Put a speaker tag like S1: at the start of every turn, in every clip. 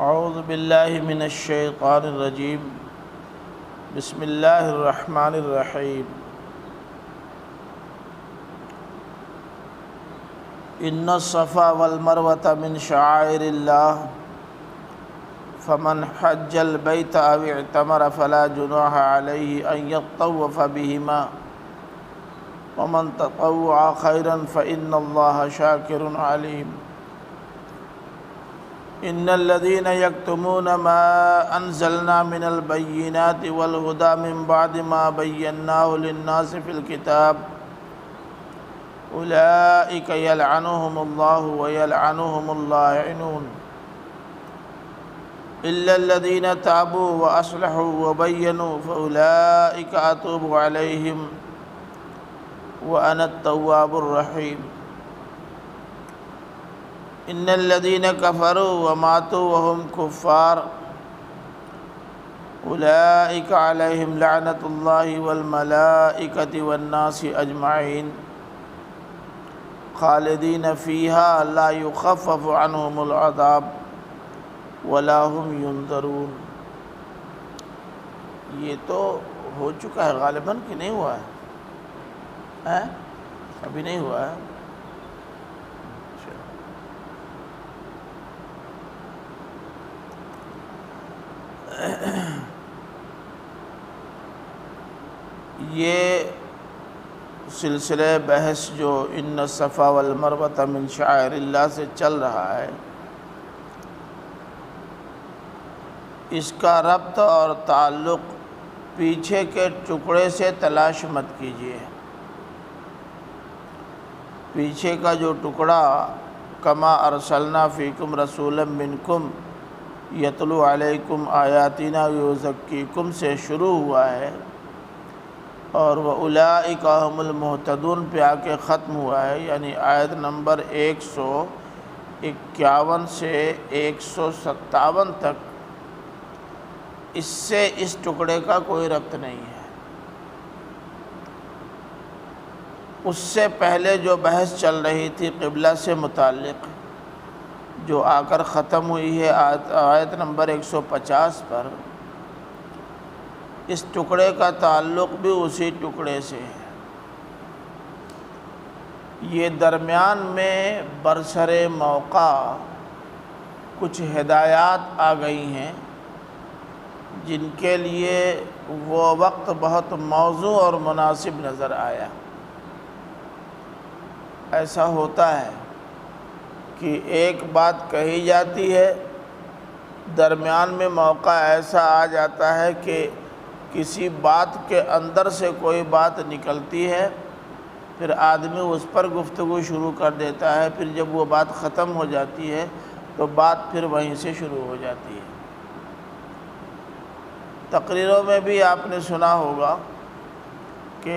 S1: اعوذ باللہ من الشیطان الرجیم بسم اللہ الرحمن الرحیم ان الصفا والمروۃ من شعائر اللہ فمن حج البیت او اعتمر فلا جناح علیہ ان یطوف بہما ومن تطوع خیرا فإن اللہ شاکر علیم ان الذين يكتمون ما انزلنا من البينات والهدى من بعد ما بيناه للناس في الكتاب اولئك يلعنهم الله ويلعنهم اللاعنون الا الذين تابوا واصلحوا وبينوا فاولئك اتوب عليهم وانا التواب الرحيم ان الذين كفروا وماتوا وهم كفار اولئك عليهم لعنة الله والملائكة والناس اجمعين خالدين فيها لا يخفف عنهم العذاب ولا هم ينظرون۔ یہ تو ہو چکا ہے غالباً کہ نہیں ہوا ہے؟ ابھی نہیں ہوا ہے۔ یہ سلسلہ بحث جو ان الصفا والمروۃ من شعائر اللہ سے چل رہا ہے، اس کا ربط اور تعلق پیچھے کے ٹکڑے سے تلاش مت کیجیے۔ پیچھے کا جو ٹکڑا کما ارسلنا فیکم رسولا منکم یتلو علیکم آیاتنا ویزکیکم سے شروع ہوا ہے اور وَأُولَئِكَ هُمُ الْمُهْتَدُونَ پہ آ کے ختم ہوا ہے، یعنی آیت نمبر 151 سے 157 تک اس سے اس ٹکڑے کا کوئی ربط نہیں ہے۔ اس سے پہلے جو بحث چل رہی تھی قبلہ سے متعلق، جو آ کر ختم ہوئی ہے آیت نمبر 150 پر، اس ٹکڑے کا تعلق بھی اسی ٹکڑے سے ہے۔ یہ درمیان میں برسر موقع کچھ ہدایات آ گئی ہیں جن کے لیے وہ وقت بہت موزوں اور مناسب نظر آیا۔ ایسا ہوتا ہے کہ ایک بات کہی جاتی ہے، درمیان میں موقع ایسا آ جاتا ہے کہ کسی بات کے اندر سے کوئی بات نکلتی ہے، پھر آدمی اس پر گفتگو شروع کر دیتا ہے، پھر جب وہ بات ختم ہو جاتی ہے تو بات پھر وہیں سے شروع ہو جاتی ہے۔ تقریروں میں بھی آپ نے سنا ہوگا کہ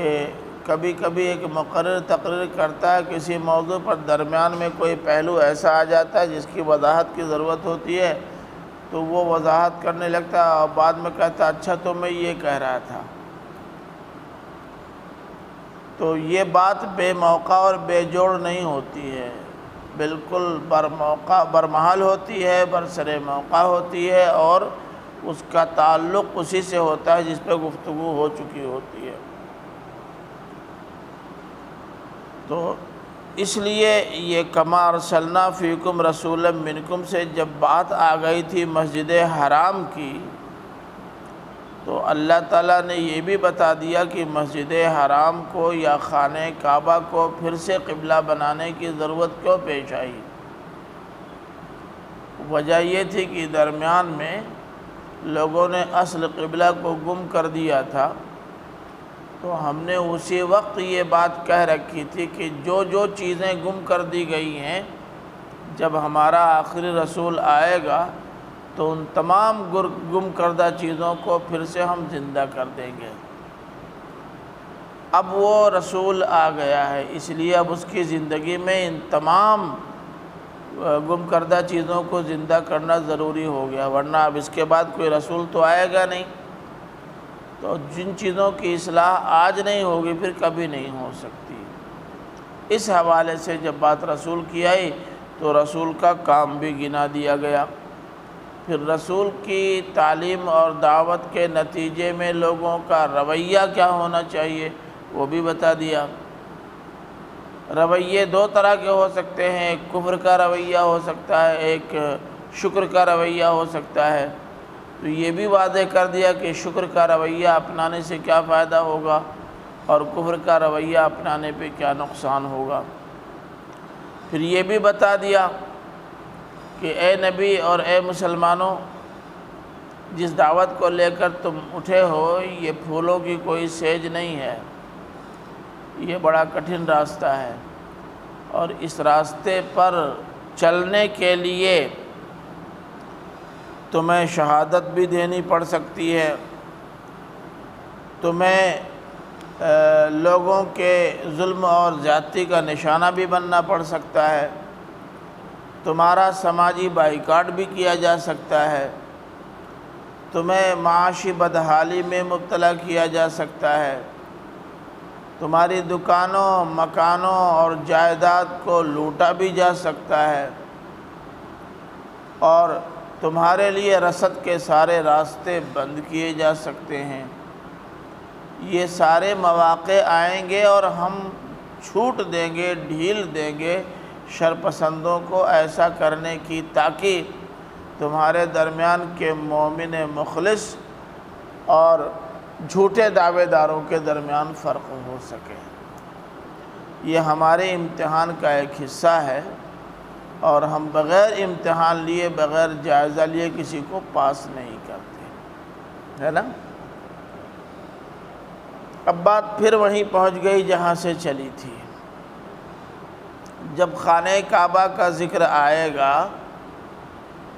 S1: کبھی کبھی ایک مقرر تقریر کرتا ہے کسی موضوع پر، درمیان میں کوئی پہلو ایسا آ جاتا ہے جس کی وضاحت کی ضرورت ہوتی ہے تو وہ وضاحت کرنے لگتا ہے اور بعد میں کہتا ہے اچھا تو میں یہ کہہ رہا تھا۔ تو یہ بات بے موقع اور بے جوڑ نہیں ہوتی ہے، بالکل برموقع برمحل ہوتی ہے، برسر موقع ہوتی ہے اور اس کا تعلق اسی سے ہوتا ہے جس پہ گفتگو ہو چکی ہوتی ہے۔ تو اس لیے یہ کما ارسلنا فیکم رسولا منکم سے جب بات آ گئی تھی مسجد حرام کی، تو اللہ تعالیٰ نے یہ بھی بتا دیا کہ مسجد حرام کو یا خانہ کعبہ کو پھر سے قبلہ بنانے کی ضرورت کیوں پیش آئی۔ وجہ یہ تھی کہ درمیان میں لوگوں نے اصل قبلہ کو گم کر دیا تھا، تو ہم نے اسی وقت یہ بات کہہ رکھی تھی کہ جو جو چیزیں گم کر دی گئی ہیں، جب ہمارا آخری رسول آئے گا تو ان تمام گم کردہ چیزوں کو پھر سے ہم زندہ کر دیں گے۔ اب وہ رسول آ گیا ہے، اس لیے اب اس کی زندگی میں ان تمام گم کردہ چیزوں کو زندہ کرنا ضروری ہو گیا، ورنہ اب اس کے بعد کوئی رسول تو آئے گا نہیں۔ تو جن چیزوں کی اصلاح آج نہیں ہوگی پھر کبھی نہیں ہو سکتی۔ اس حوالے سے جب بات رسول کی آئی تو رسول کا کام بھی گنا دیا گیا۔ پھر رسول کی تعلیم اور دعوت کے نتیجے میں لوگوں کا رویہ کیا ہونا چاہیے وہ بھی بتا دیا۔ رویے دو طرح کے ہو سکتے ہیں، ایک کفر کا رویہ ہو سکتا ہے، ایک شکر کا رویہ ہو سکتا ہے۔ تو یہ بھی واضح کر دیا کہ شکر کا رویہ اپنانے سے کیا فائدہ ہوگا اور کفر کا رویہ اپنانے پہ کیا نقصان ہوگا۔ پھر یہ بھی بتا دیا کہ اے نبی اور اے مسلمانوں، جس دعوت کو لے کر تم اٹھے ہو یہ پھولوں کی کوئی سیج نہیں ہے، یہ بڑا کٹھن راستہ ہے، اور اس راستے پر چلنے کے لیے تمہیں شہادت بھی دینی پڑ سکتی ہے، تمہیں لوگوں کے ظلم اور زیادتی کا نشانہ بھی بننا پڑ سکتا ہے، تمہارا سماجی بائیکاٹ بھی کیا جا سکتا ہے، تمہیں معاشی بدحالی میں مبتلا کیا جا سکتا ہے، تمہاری دکانوں، مکانوں اور جائیداد کو لوٹا بھی جا سکتا ہے، اور تمہارے لیے رسد کے سارے راستے بند کیے جا سکتے ہیں۔ یہ سارے مواقع آئیں گے اور ہم چھوٹ دیں گے، ڈھیل دیں گے شرپسندوں کو ایسا کرنے کی، تاکہ تمہارے درمیان کے مومن مخلص اور جھوٹے دعوے داروں کے درمیان فرق ہو سکے۔ یہ ہمارے امتحان کا ایک حصہ ہے، اور ہم بغیر امتحان لیے، بغیر جائزہ لیے کسی کو پاس نہیں کرتے، ہے نا۔ اب بات پھر وہیں پہنچ گئی جہاں سے چلی تھی۔ جب خانہ کعبہ کا ذکر آئے گا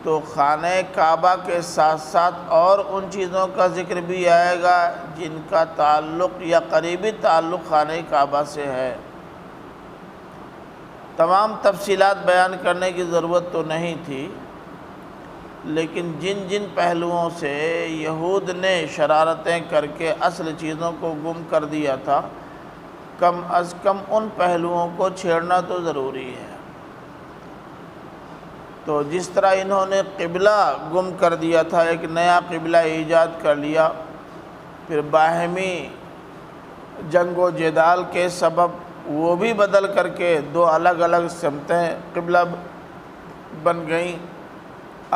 S1: تو خانہ کعبہ کے ساتھ ساتھ اور ان چیزوں کا ذکر بھی آئے گا جن کا تعلق یا قریبی تعلق خانہ کعبہ سے ہے۔ تمام تفصیلات بیان کرنے کی ضرورت تو نہیں تھی، لیکن جن جن پہلوؤں سے یہود نے شرارتیں کر کے اصل چیزوں کو گم کر دیا تھا، کم از کم ان پہلوؤں کو چھیڑنا تو ضروری ہے۔ تو جس طرح انہوں نے قبلہ گم کر دیا تھا، ایک نیا قبلہ ایجاد کر لیا، پھر باہمی جنگ و جدال کے سبب وہ بھی بدل کر کے دو الگ الگ سمتیں قبلہ بن گئیں۔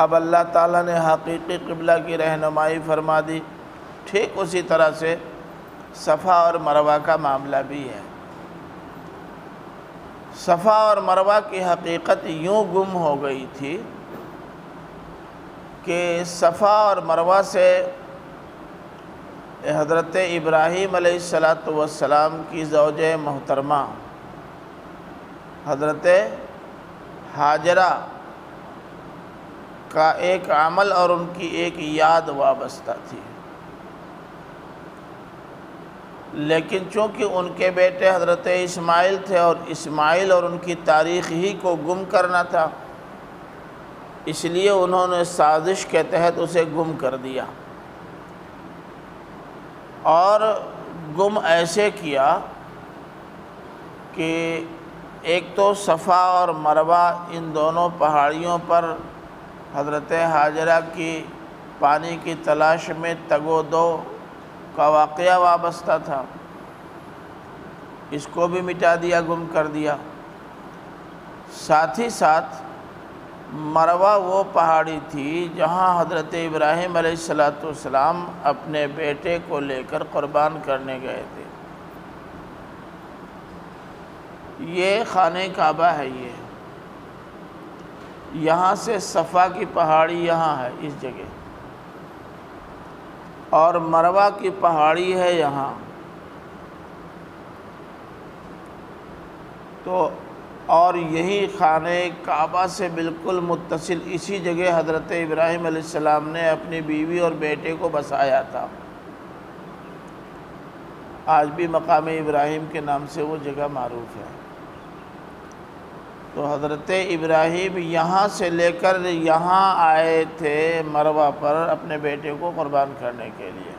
S1: اب اللہ تعالیٰ نے حقیقی قبلہ کی رہنمائی فرما دی۔ ٹھیک اسی طرح سے صفا اور مروہ کا معاملہ بھی ہے۔ صفا اور مروہ کی حقیقت یوں گم ہو گئی تھی کہ صفا اور مروہ سے حضرت ابراہیم علیہ السلام کی زوجہ محترمہ حضرت ہاجرہ کا ایک عمل اور ان کی ایک یاد وابستہ تھی، لیکن چونکہ ان کے بیٹے حضرت اسماعیل تھے اور اسماعیل اور ان کی تاریخ ہی کو گم کرنا تھا، اس لیے انہوں نے سازش کے تحت اسے گم کر دیا، اور گم ایسے کیا کہ ایک تو صفا اور مروہ ان دونوں پہاڑیوں پر حضرت ہاجرہ کی پانی کی تلاش میں تگ و دو کا واقعہ وابستہ تھا، اس کو بھی مٹا دیا، گم کر دیا۔ ساتھ ہی ساتھ مروہ وہ پہاڑی تھی جہاں حضرت ابراہیم علیہ السلام اپنے بیٹے کو لے کر قربان کرنے گئے تھے۔ یہ خانہ کعبہ ہے، یہاں سے صفا کی پہاڑی یہاں ہے اس جگہ، اور مروہ کی پہاڑی ہے یہاں۔ تو اور یہی خانہ کعبہ سے بالکل متصل اسی جگہ حضرت ابراہیم علیہ السلام نے اپنی بیوی اور بیٹے کو بسایا تھا۔ آج بھی مقام ابراہیم کے نام سے وہ جگہ معروف ہے۔ تو حضرت ابراہیم یہاں سے لے کر یہاں آئے تھے مروہ پر اپنے بیٹے کو قربان کرنے کے لیے،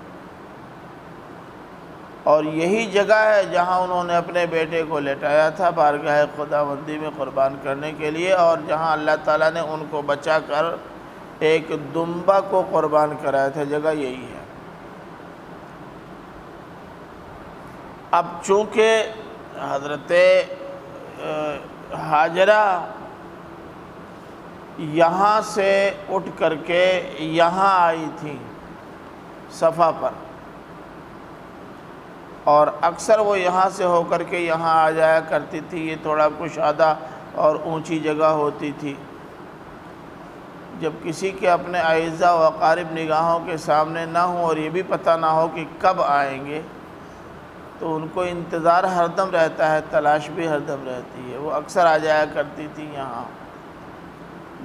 S1: اور یہی جگہ ہے جہاں انہوں نے اپنے بیٹے کو لٹایا تھا بارگاہ خداوندی میں قربان کرنے کے لیے، اور جہاں اللہ تعالیٰ نے ان کو بچا کر ایک دمبا کو قربان کرایا تھا، جگہ یہی ہے۔ اب چونکہ حضرت ہاجرہ یہاں سے اٹھ کر کے یہاں آئی تھیں صفا پر، اور اکثر وہ یہاں سے ہو کر کے یہاں آ جایا کرتی تھی، یہ تھوڑا کشادہ اور اونچی جگہ ہوتی تھی۔ جب کسی کے اپنے اعزاء و اقارب نگاہوں کے سامنے نہ ہوں اور یہ بھی پتہ نہ ہو کہ کب آئیں گے، تو ان کو انتظار ہردم رہتا ہے، تلاش بھی ہردم رہتی ہے۔ وہ اکثر آ جایا کرتی تھی، یہاں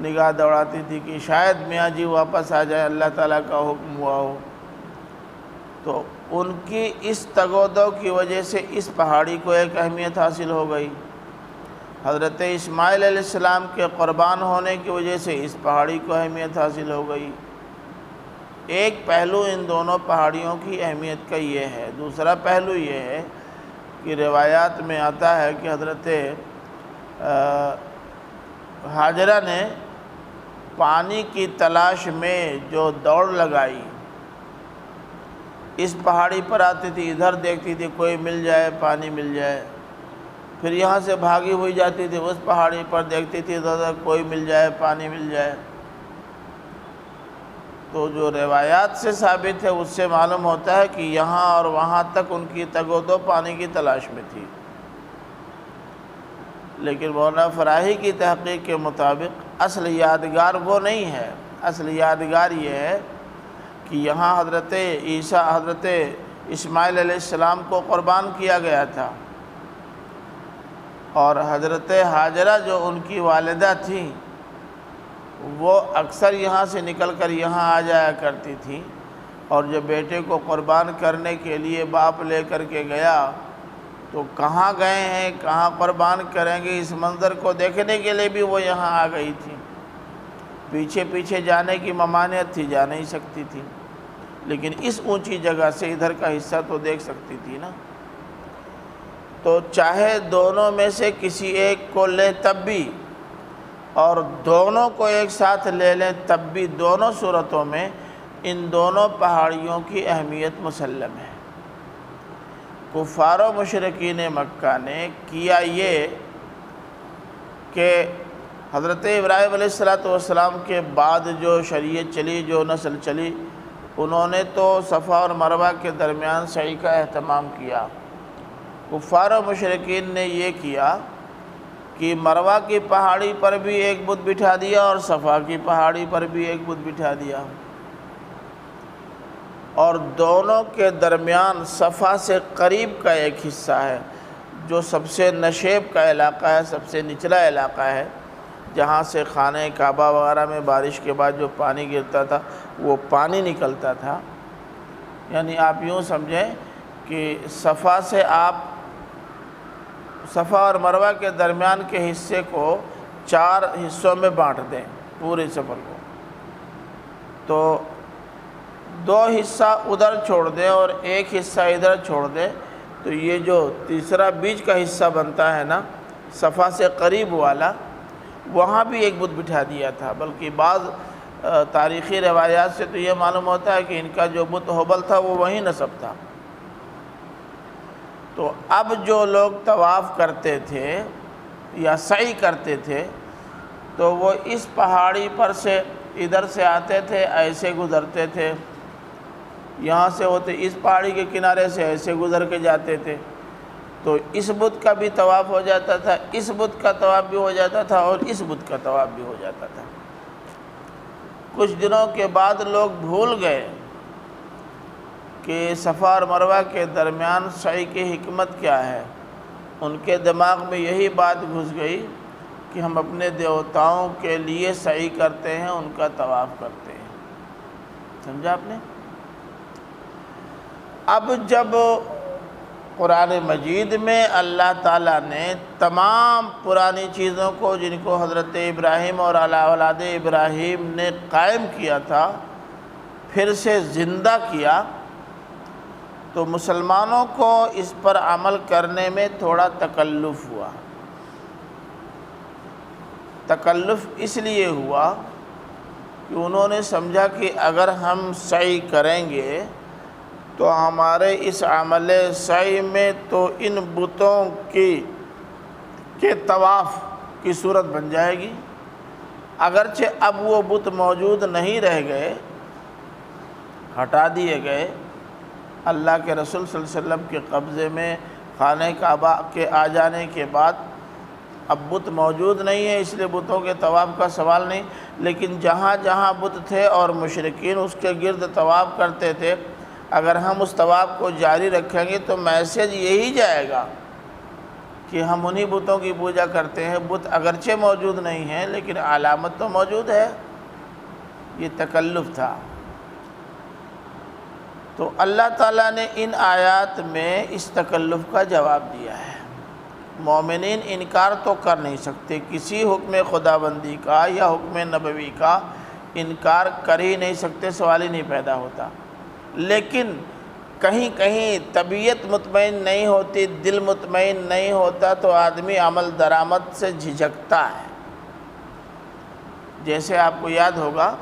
S1: نگاہ دوڑاتی تھی کہ شاید میاں جی واپس آ جائیں، اللہ تعالیٰ کا حکم ہوا ہو۔ تو ان کی اس تگ و دو کی وجہ سے اس پہاڑی کو ایک اہمیت حاصل ہو گئی۔ حضرت اسماعیل علیہ السلام کے قربان ہونے کی وجہ سے اس پہاڑی کو اہمیت حاصل ہو گئی۔ ایک پہلو ان دونوں پہاڑیوں کی اہمیت کا یہ ہے۔ دوسرا پہلو یہ ہے کہ روایات میں آتا ہے کہ حضرت ہاجرہ نے پانی کی تلاش میں جو دوڑ لگائی، اس پہاڑی پر آتی تھی، ادھر دیکھتی تھی کوئی مل جائے، پانی مل جائے، پھر یہاں سے بھاگی ہوئی جاتی تھی، اس پہاڑی پر دیکھتی تھی ادھر کوئی مل جائے، پانی مل جائے۔ تو جو روایات سے ثابت ہے اس سے معلوم ہوتا ہے کہ یہاں اور وہاں تک ان کی تگ و دو پانی کی تلاش میں تھی۔ لیکن مولانا فراہی کی تحقیق کے مطابق اصل یادگار وہ نہیں ہے، اصل یادگار یہ ہے کہ یہاں حضرت اسماعیل علیہ السلام کو قربان کیا گیا تھا، اور حضرت ہاجرہ جو ان کی والدہ تھیں وہ اکثر یہاں سے نکل کر یہاں آ جایا کرتی تھیں، اور جب بیٹے کو قربان کرنے کے لیے باپ لے کر کے گیا تو کہاں گئے ہیں، کہاں قربان کریں گے، اس منظر کو دیکھنے کے لیے بھی وہ یہاں آ گئی تھی۔ پیچھے پیچھے جانے کی ممانعت تھی، جا نہیں سکتی تھی، لیکن اس اونچی جگہ سے ادھر کا حصہ تو دیکھ سکتی تھی نا۔ تو چاہے دونوں میں سے کسی ایک کو لیں تب بھی، اور دونوں کو ایک ساتھ لے لیں تب بھی، دونوں صورتوں میں ان دونوں پہاڑیوں کی اہمیت مسلم ہے۔ کفار و مشرکین مکہ نے کیا یہ کہ حضرت ابراہیم علیہ السلام کے بعد جو شریعت چلی، جو نسل چلی، انہوں نے تو صفا اور مروہ کے درمیان سعی کا اہتمام کیا۔ کفار و مشرکین نے یہ کیا کہ مروہ کی پہاڑی پر بھی ایک بت بٹھا دیا اور صفا کی پہاڑی پر بھی ایک بت بٹھا دیا، اور دونوں کے درمیان صفا سے قریب کا ایک حصہ ہے جو سب سے نشیب کا علاقہ ہے، سب سے نچلا علاقہ ہے، جہاں سے خانہ کعبہ وغیرہ میں بارش کے بعد جو پانی گرتا تھا وہ پانی نکلتا تھا۔ یعنی آپ یوں سمجھیں کہ صفا سے آپ صفا اور مروہ کے درمیان کے حصے کو 4 حصوں میں بانٹ دیں، پورے سفر کو، تو 2 حصہ ادھر چھوڑ دیں اور 1 حصہ ادھر چھوڑ دیں، تو یہ جو تیسرا بیچ کا حصہ بنتا ہے نا صفا سے قریب والا، وہاں بھی ایک بت بٹھا دیا تھا۔ بلکہ بعض تاریخی روایات سے تو یہ معلوم ہوتا ہے کہ ان کا جو بت حبل تھا وہ وہیں نصب تھا۔ تو اب جو لوگ طواف کرتے تھے یا سعی کرتے تھے تو وہ اس پہاڑی پر سے ادھر سے آتے تھے، ایسے گزرتے تھے، یہاں سے ہوتے اس پہاڑی کے کنارے سے ایسے گزر کے جاتے تھے، تو اس بت کا بھی طواف ہو جاتا تھا، اس بت کا طواف بھی ہو جاتا تھا، اور اس بت کا طواف بھی ہو جاتا تھا۔ کچھ دنوں کے بعد لوگ بھول گئے کہ صفا اور مروہ کے درمیان سعی کی حکمت کیا ہے۔ ان کے دماغ میں یہی بات گھس گئی کہ ہم اپنے دیوتاؤں کے لیے سعی کرتے ہیں، ان کا طواف کرتے ہیں۔ سمجھا آپ نے؟ اب جب قرآن مجید میں اللہ تعالیٰ نے تمام پرانی چیزوں کو جن کو حضرت ابراہیم اور اولاد ابراہیم نے قائم کیا تھا پھر سے زندہ کیا، تو مسلمانوں کو اس پر عمل کرنے میں تھوڑا تکلف ہوا۔ تکلف اس لیے ہوا کہ انہوں نے سمجھا کہ اگر ہم سعی کریں گے تو ہمارے اس عمل سعی میں تو ان بتوں کے طواف کی صورت بن جائے گی، اگرچہ اب وہ بت موجود نہیں رہ گئے، ہٹا دیے گئے، اللہ کے رسول صلی اللہ علیہ وسلم کے قبضے میں خانہ کعبہ کے آ جانے کے بعد اب بت موجود نہیں ہے، اس لیے بتوں کے طواف کا سوال نہیں، لیکن جہاں جہاں بت تھے اور مشرکین اس کے گرد طواف کرتے تھے، اگر ہم اس طواف کو جاری رکھیں گے تو میسیج یہی جائے گا کہ ہم انہی بتوں کی پوجا کرتے ہیں، بت اگرچہ موجود نہیں ہیں لیکن علامت تو موجود ہے۔ یہ تکلف تھا۔ تو اللہ تعالیٰ نے ان آیات میں اس تکلف کا جواب دیا ہے۔ مومنین انکار تو کر نہیں سکتے، کسی حکم خداوندی کا یا حکم نبوی کا انکار کر ہی نہیں سکتے، سوال ہی نہیں پیدا ہوتا، لیکن کہیں کہیں طبیعت مطمئن نہیں ہوتی، دل مطمئن نہیں ہوتا تو آدمی عمل درآمد سے جھجکتا ہے۔ جیسے آپ کو یاد ہوگا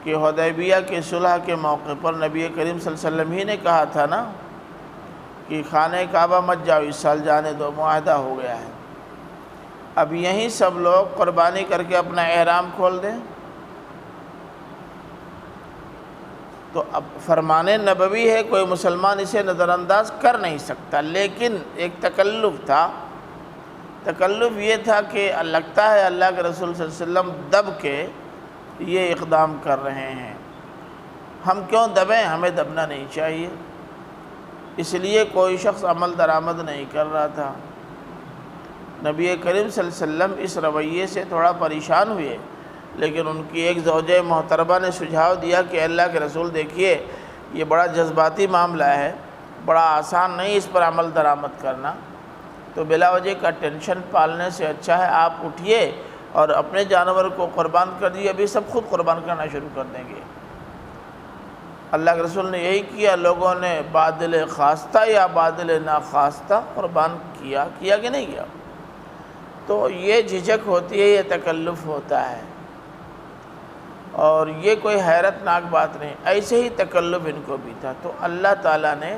S1: کہ حدیبیہ کے صلح کے موقع پر نبی کریم صلی اللہ علیہ وسلم ہی نے کہا تھا نا کہ خانہ کعبہ مت جاؤ، اس سال جانے دو، معاہدہ ہو گیا ہے۔ اب یہیں سب لوگ قربانی کر کے اپنا احرام کھول دیں تو اب فرمان نبوی ہے، کوئی مسلمان اسے نظر انداز کر نہیں سکتا، لیکن ایک تکلف تھا۔ تکلف یہ تھا کہ لگتا ہے اللہ کے رسول صلی اللہ علیہ وسلم دب کے یہ اقدام کر رہے ہیں، ہم کیوں دبیں، ہمیں دبنا نہیں چاہیے، اس لیے کوئی شخص عمل درآمد نہیں کر رہا تھا۔ نبی کریم صلی اللہ علیہ وسلم اس رویے سے تھوڑا پریشان ہوئے، لیکن ان کی ایک زوجہ محترمہ نے سجھاؤ دیا کہ اللہ کے رسول دیکھیے یہ بڑا جذباتی معاملہ ہے، بڑا آسان نہیں اس پر عمل درآمد کرنا، تو بلا وجہ کا ٹینشن پالنے سے اچھا ہے آپ اٹھیے اور اپنے جانور کو قربان کر دیے، ابھی سب خود قربان کرنا شروع کر دیں گے۔ اللہ کے رسول نے یہی کیا، لوگوں نے بادل خواستہ یا بادل ناخواستہ قربان کیا کہ نہیں کیا؟ تو یہ جھجک ہوتی ہے، یہ تکلف ہوتا ہے، اور یہ کوئی حیرت ناک بات نہیں، ایسے ہی تکلف ان کو بھی تھا۔ تو اللہ تعالیٰ نے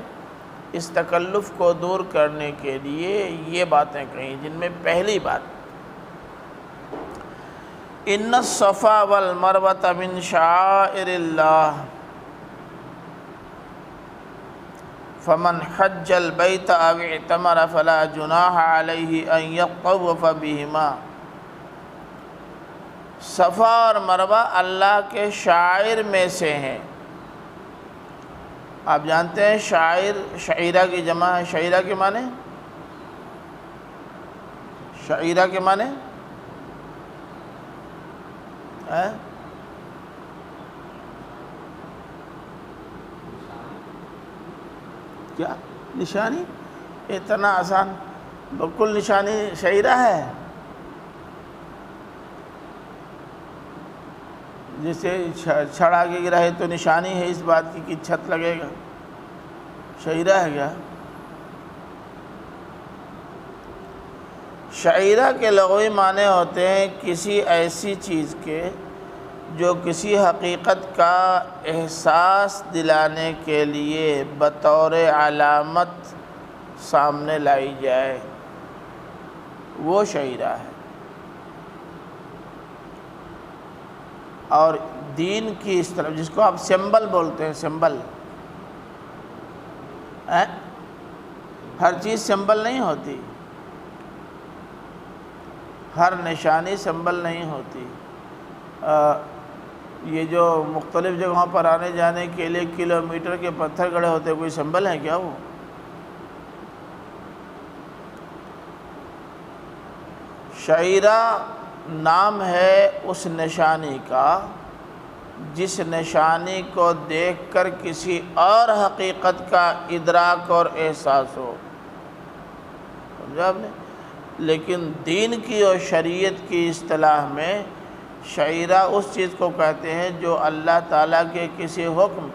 S1: اس تکلف کو دور کرنے کے لیے یہ باتیں کہیں، جن میں پہلی بات، ان الصفا والمروۃ من شعائر اللہ فمن حج البیت او اعتمر فلا جناح علیہ ان یطوف بہما۔ صفا اور مروہ اللہ کے شعائر میں سے ہیں۔ آپ جانتے ہیں شعائر شعیرہ کی جمع ہے، شعیرہ کے معنی، شعیرہ کے معنی کیا؟ نشانی؟ اتنا آسان، بالکل نشانی شعیرہ ہے۔ جسے چھڑ آگے گرا ہے تو نشانی ہے اس بات کی کہ چھت لگے گا، شعیرہ ہے کیا؟ شعیرہ کے لغوی معنی ہوتے ہیں کسی ایسی چیز کے جو کسی حقیقت کا احساس دلانے کے لیے بطور علامت سامنے لائی جائے، وہ شعیرہ ہے۔ اور دین کی اس طرف، جس کو آپ سمبل بولتے ہیں، سمبل، ہر چیز سمبل نہیں ہوتی، ہر نشانی سمبل نہیں ہوتی۔ یہ جو مختلف جگہوں پر آنے جانے کے لیے کلومیٹر کے پتھر گڑے ہوتے ہیں، کوئی سمبل ہے کیا وہ؟ شعیرہ نام ہے اس نشانی کا جس نشانی کو دیکھ کر کسی اور حقیقت کا ادراک اور احساس ہو، سمجھا آپ نے؟ لیکن دین کی اور شریعت کی اصطلاح میں شعیرہ اس چیز کو کہتے ہیں جو اللہ تعالیٰ کے کسی حکم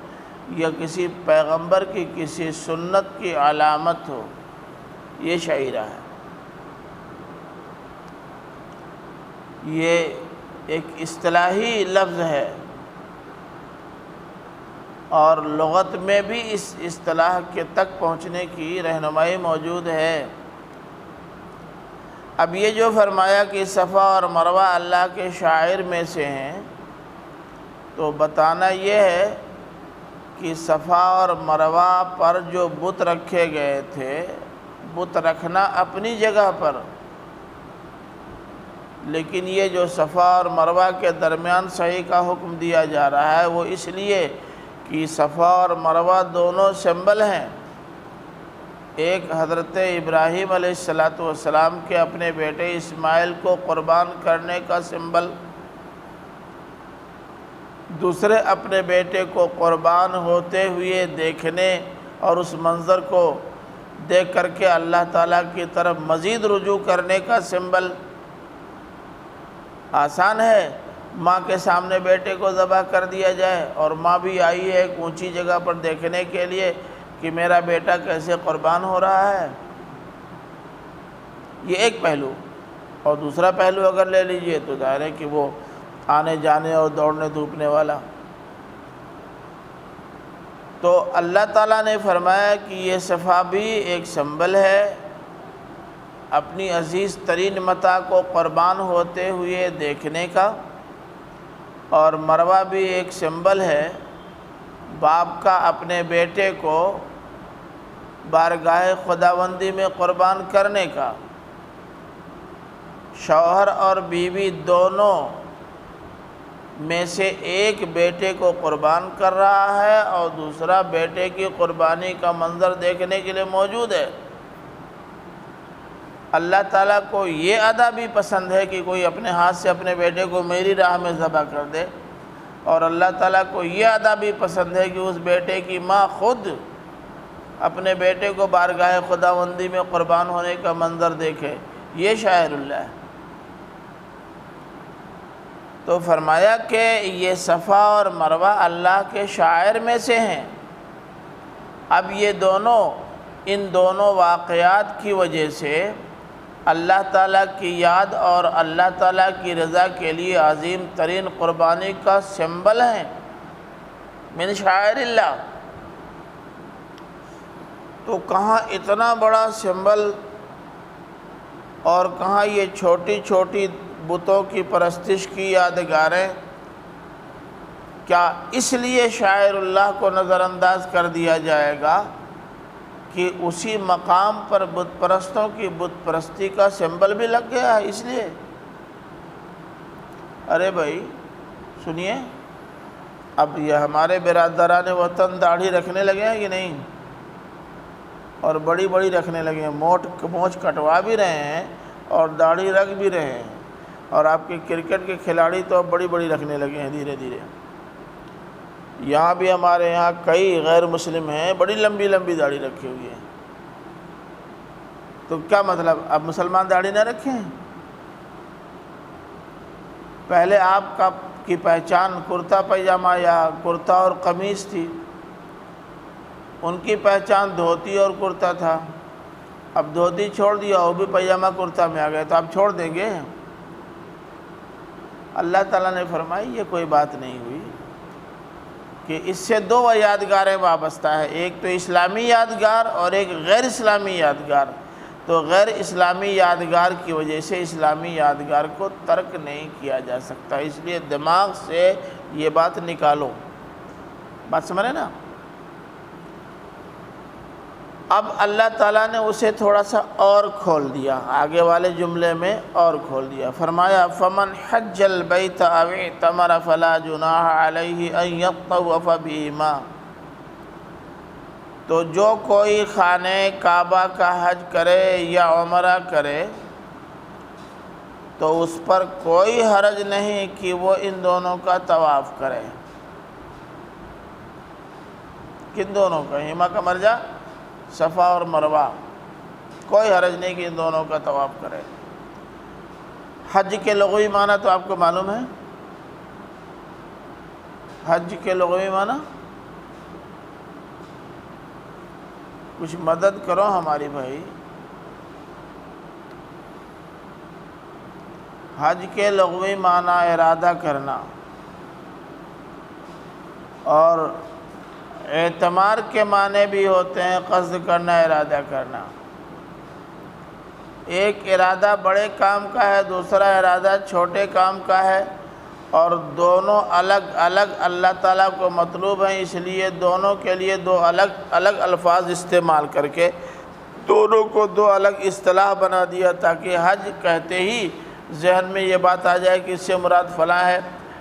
S1: یا کسی پیغمبر کی کسی سنت کی علامت ہو، یہ شعیرہ ہے۔ یہ ایک اصطلاحی لفظ ہے، اور لغت میں بھی اس اصطلاح کے تک پہنچنے کی رہنمائی موجود ہے۔ اب یہ جو فرمایا کہ صفا اور مروہ اللہ کے شعائر میں سے ہیں، تو بتانا یہ ہے کہ صفا اور مروہ پر جو بت رکھے گئے تھے، بت رکھنا اپنی جگہ پر، لیکن یہ جو صفا اور مروہ کے درمیان سعی کا حکم دیا جا رہا ہے وہ اس لیے کہ صفا اور مروہ دونوں سمبل ہیں۔ ایک حضرت ابراہیم علیہ السلام کے اپنے بیٹے اسماعیل کو قربان کرنے کا سمبل، دوسرے اپنے بیٹے کو قربان ہوتے ہوئے دیکھنے اور اس منظر کو دیکھ کر کے اللہ تعالیٰ کی طرف مزید رجوع کرنے کا سمبل۔ آسان ہے ماں کے سامنے بیٹے کو ذبح کر دیا جائے، اور ماں بھی آئی ہے ایک اونچی جگہ پر دیکھنے کے لیے کہ میرا بیٹا کیسے قربان ہو رہا ہے۔ یہ ایک پہلو، اور دوسرا پہلو اگر لے لیجئے تو ظاہر ہے کہ وہ آنے جانے اور دوڑنے دھوپنے والا۔ تو اللہ تعالیٰ نے فرمایا کہ یہ صفا بھی ایک سمبل ہے اپنی عزیز ترین متاع کو قربان ہوتے ہوئے دیکھنے کا، اور مروہ بھی ایک سمبل ہے باپ کا اپنے بیٹے کو بارگاہ خداوندی میں قربان کرنے کا۔ شوہر اور بیوی دونوں میں سے ایک بیٹے کو قربان کر رہا ہے اور دوسرا بیٹے کی قربانی کا منظر دیکھنے کے لیے موجود ہے۔ اللہ تعالیٰ کو یہ ادا بھی پسند ہے کہ کوئی اپنے ہاتھ سے اپنے بیٹے کو میری راہ میں ذبح کر دے، اور اللہ تعالیٰ کو یہ ادا بھی پسند ہے کہ اس بیٹے کی ماں خود اپنے بیٹے کو بارگاہ خداوندی میں قربان ہونے کا منظر دیکھے۔ یہ شاعر اللہ ہے۔ تو فرمایا کہ یہ صفا اور مروہ اللہ کے شعائر میں سے ہیں۔ اب یہ دونوں، ان دونوں واقعات کی وجہ سے اللہ تعالیٰ کی یاد اور اللہ تعالیٰ کی رضا کے لیے عظیم ترین قربانی کا سمبل ہیں، من شعائر اللہ۔ تو کہاں اتنا بڑا سمبل اور کہاں یہ چھوٹی چھوٹی بتوں کی پرستش کی یادگاریں؟ کیا اس لیے شاعر اللہ کو نظر انداز کر دیا جائے گا کہ اسی مقام پر بت پرستوں کی بت پرستی کا سمبل بھی لگ گیا ہے اس لیے؟ ارے بھائی سنیے، اب یہ ہمارے برادران وطن داڑھی رکھنے لگے ہیں کہ نہیں؟ اور بڑی بڑی رکھنے لگے ہیں، مونچھ کٹوا بھی رہے ہیں اور داڑھی رکھ بھی رہے ہیں، اور آپ کے کرکٹ کے کھلاڑی تو اب بڑی بڑی رکھنے لگے ہیں دھیرے دھیرے۔ یہاں بھی ہمارے یہاں کئی غیر مسلم ہیں بڑی لمبی لمبی داڑھی رکھی ہوئی ہے۔ تو کیا مطلب اب مسلمان داڑھی نہ رکھیں؟ پہلے آپ کی پہچان کرتا پائجامہ یا کرتا اور قمیص تھی، ان کی پہچان دھوتی اور کرتا تھا۔ اب دھوتی چھوڑ دیا، وہ بھی پائجامہ کرتا میں آ گئے، تو آپ چھوڑ دیں گے؟ اللہ تعالیٰ نے فرمائی یہ کوئی بات نہیں ہوئی کہ اس سے دو یادگاریں وابستہ ہیں، ایک تو اسلامی یادگار اور ایک غیر اسلامی یادگار۔ تو غیر اسلامی یادگار کی وجہ سے اسلامی یادگار کو ترک نہیں کیا جا سکتا، اس لیے دماغ سے یہ بات نکالو۔ بات سمجھے نا؟ اب اللہ تعالیٰ نے اسے تھوڑا سا اور کھول دیا، آگے والے جملے میں اور کھول دیا۔ فرمایا فَمَنْ حَجَّ الْبَيْتَ أَوْ اعْتَمَرَ فَلَا جُنَاحَ عَلَيْهِ أَنْ يَطَّوَّفَ بِهِمَا، تو جو کوئی خانہ کعبہ کا حج کرے یا عمرہ کرے تو اس پر کوئی حرج نہیں کہ وہ ان دونوں کا طواف کرے۔ کن دونوں کا؟ ہما کا مرجع صفا اور مروہ، کوئی حرج نہیں کہ ان دونوں کا طواف کرے۔ حج کے لغوی معنی تو آپ کو معلوم ہے؟ حج کے لغوی معنی کچھ مدد کرو ہماری بھائی۔ حج کے لغوی معنی ارادہ کرنا، اور اعتمار کے معنی بھی ہوتے ہیں قصد کرنا، ارادہ کرنا۔ ایک ارادہ بڑے کام کا ہے، دوسرا ارادہ چھوٹے کام کا ہے، اور دونوں الگ الگ اللہ تعالیٰ کو مطلوب ہیں، اس لیے دونوں کے لیے دو الگ الگ الفاظ استعمال کر کے دونوں کو دو الگ اصطلاح بنا دیا، تاکہ حج کہتے ہی ذہن میں یہ بات آ جائے کہ اس سے مراد فلاں ہے،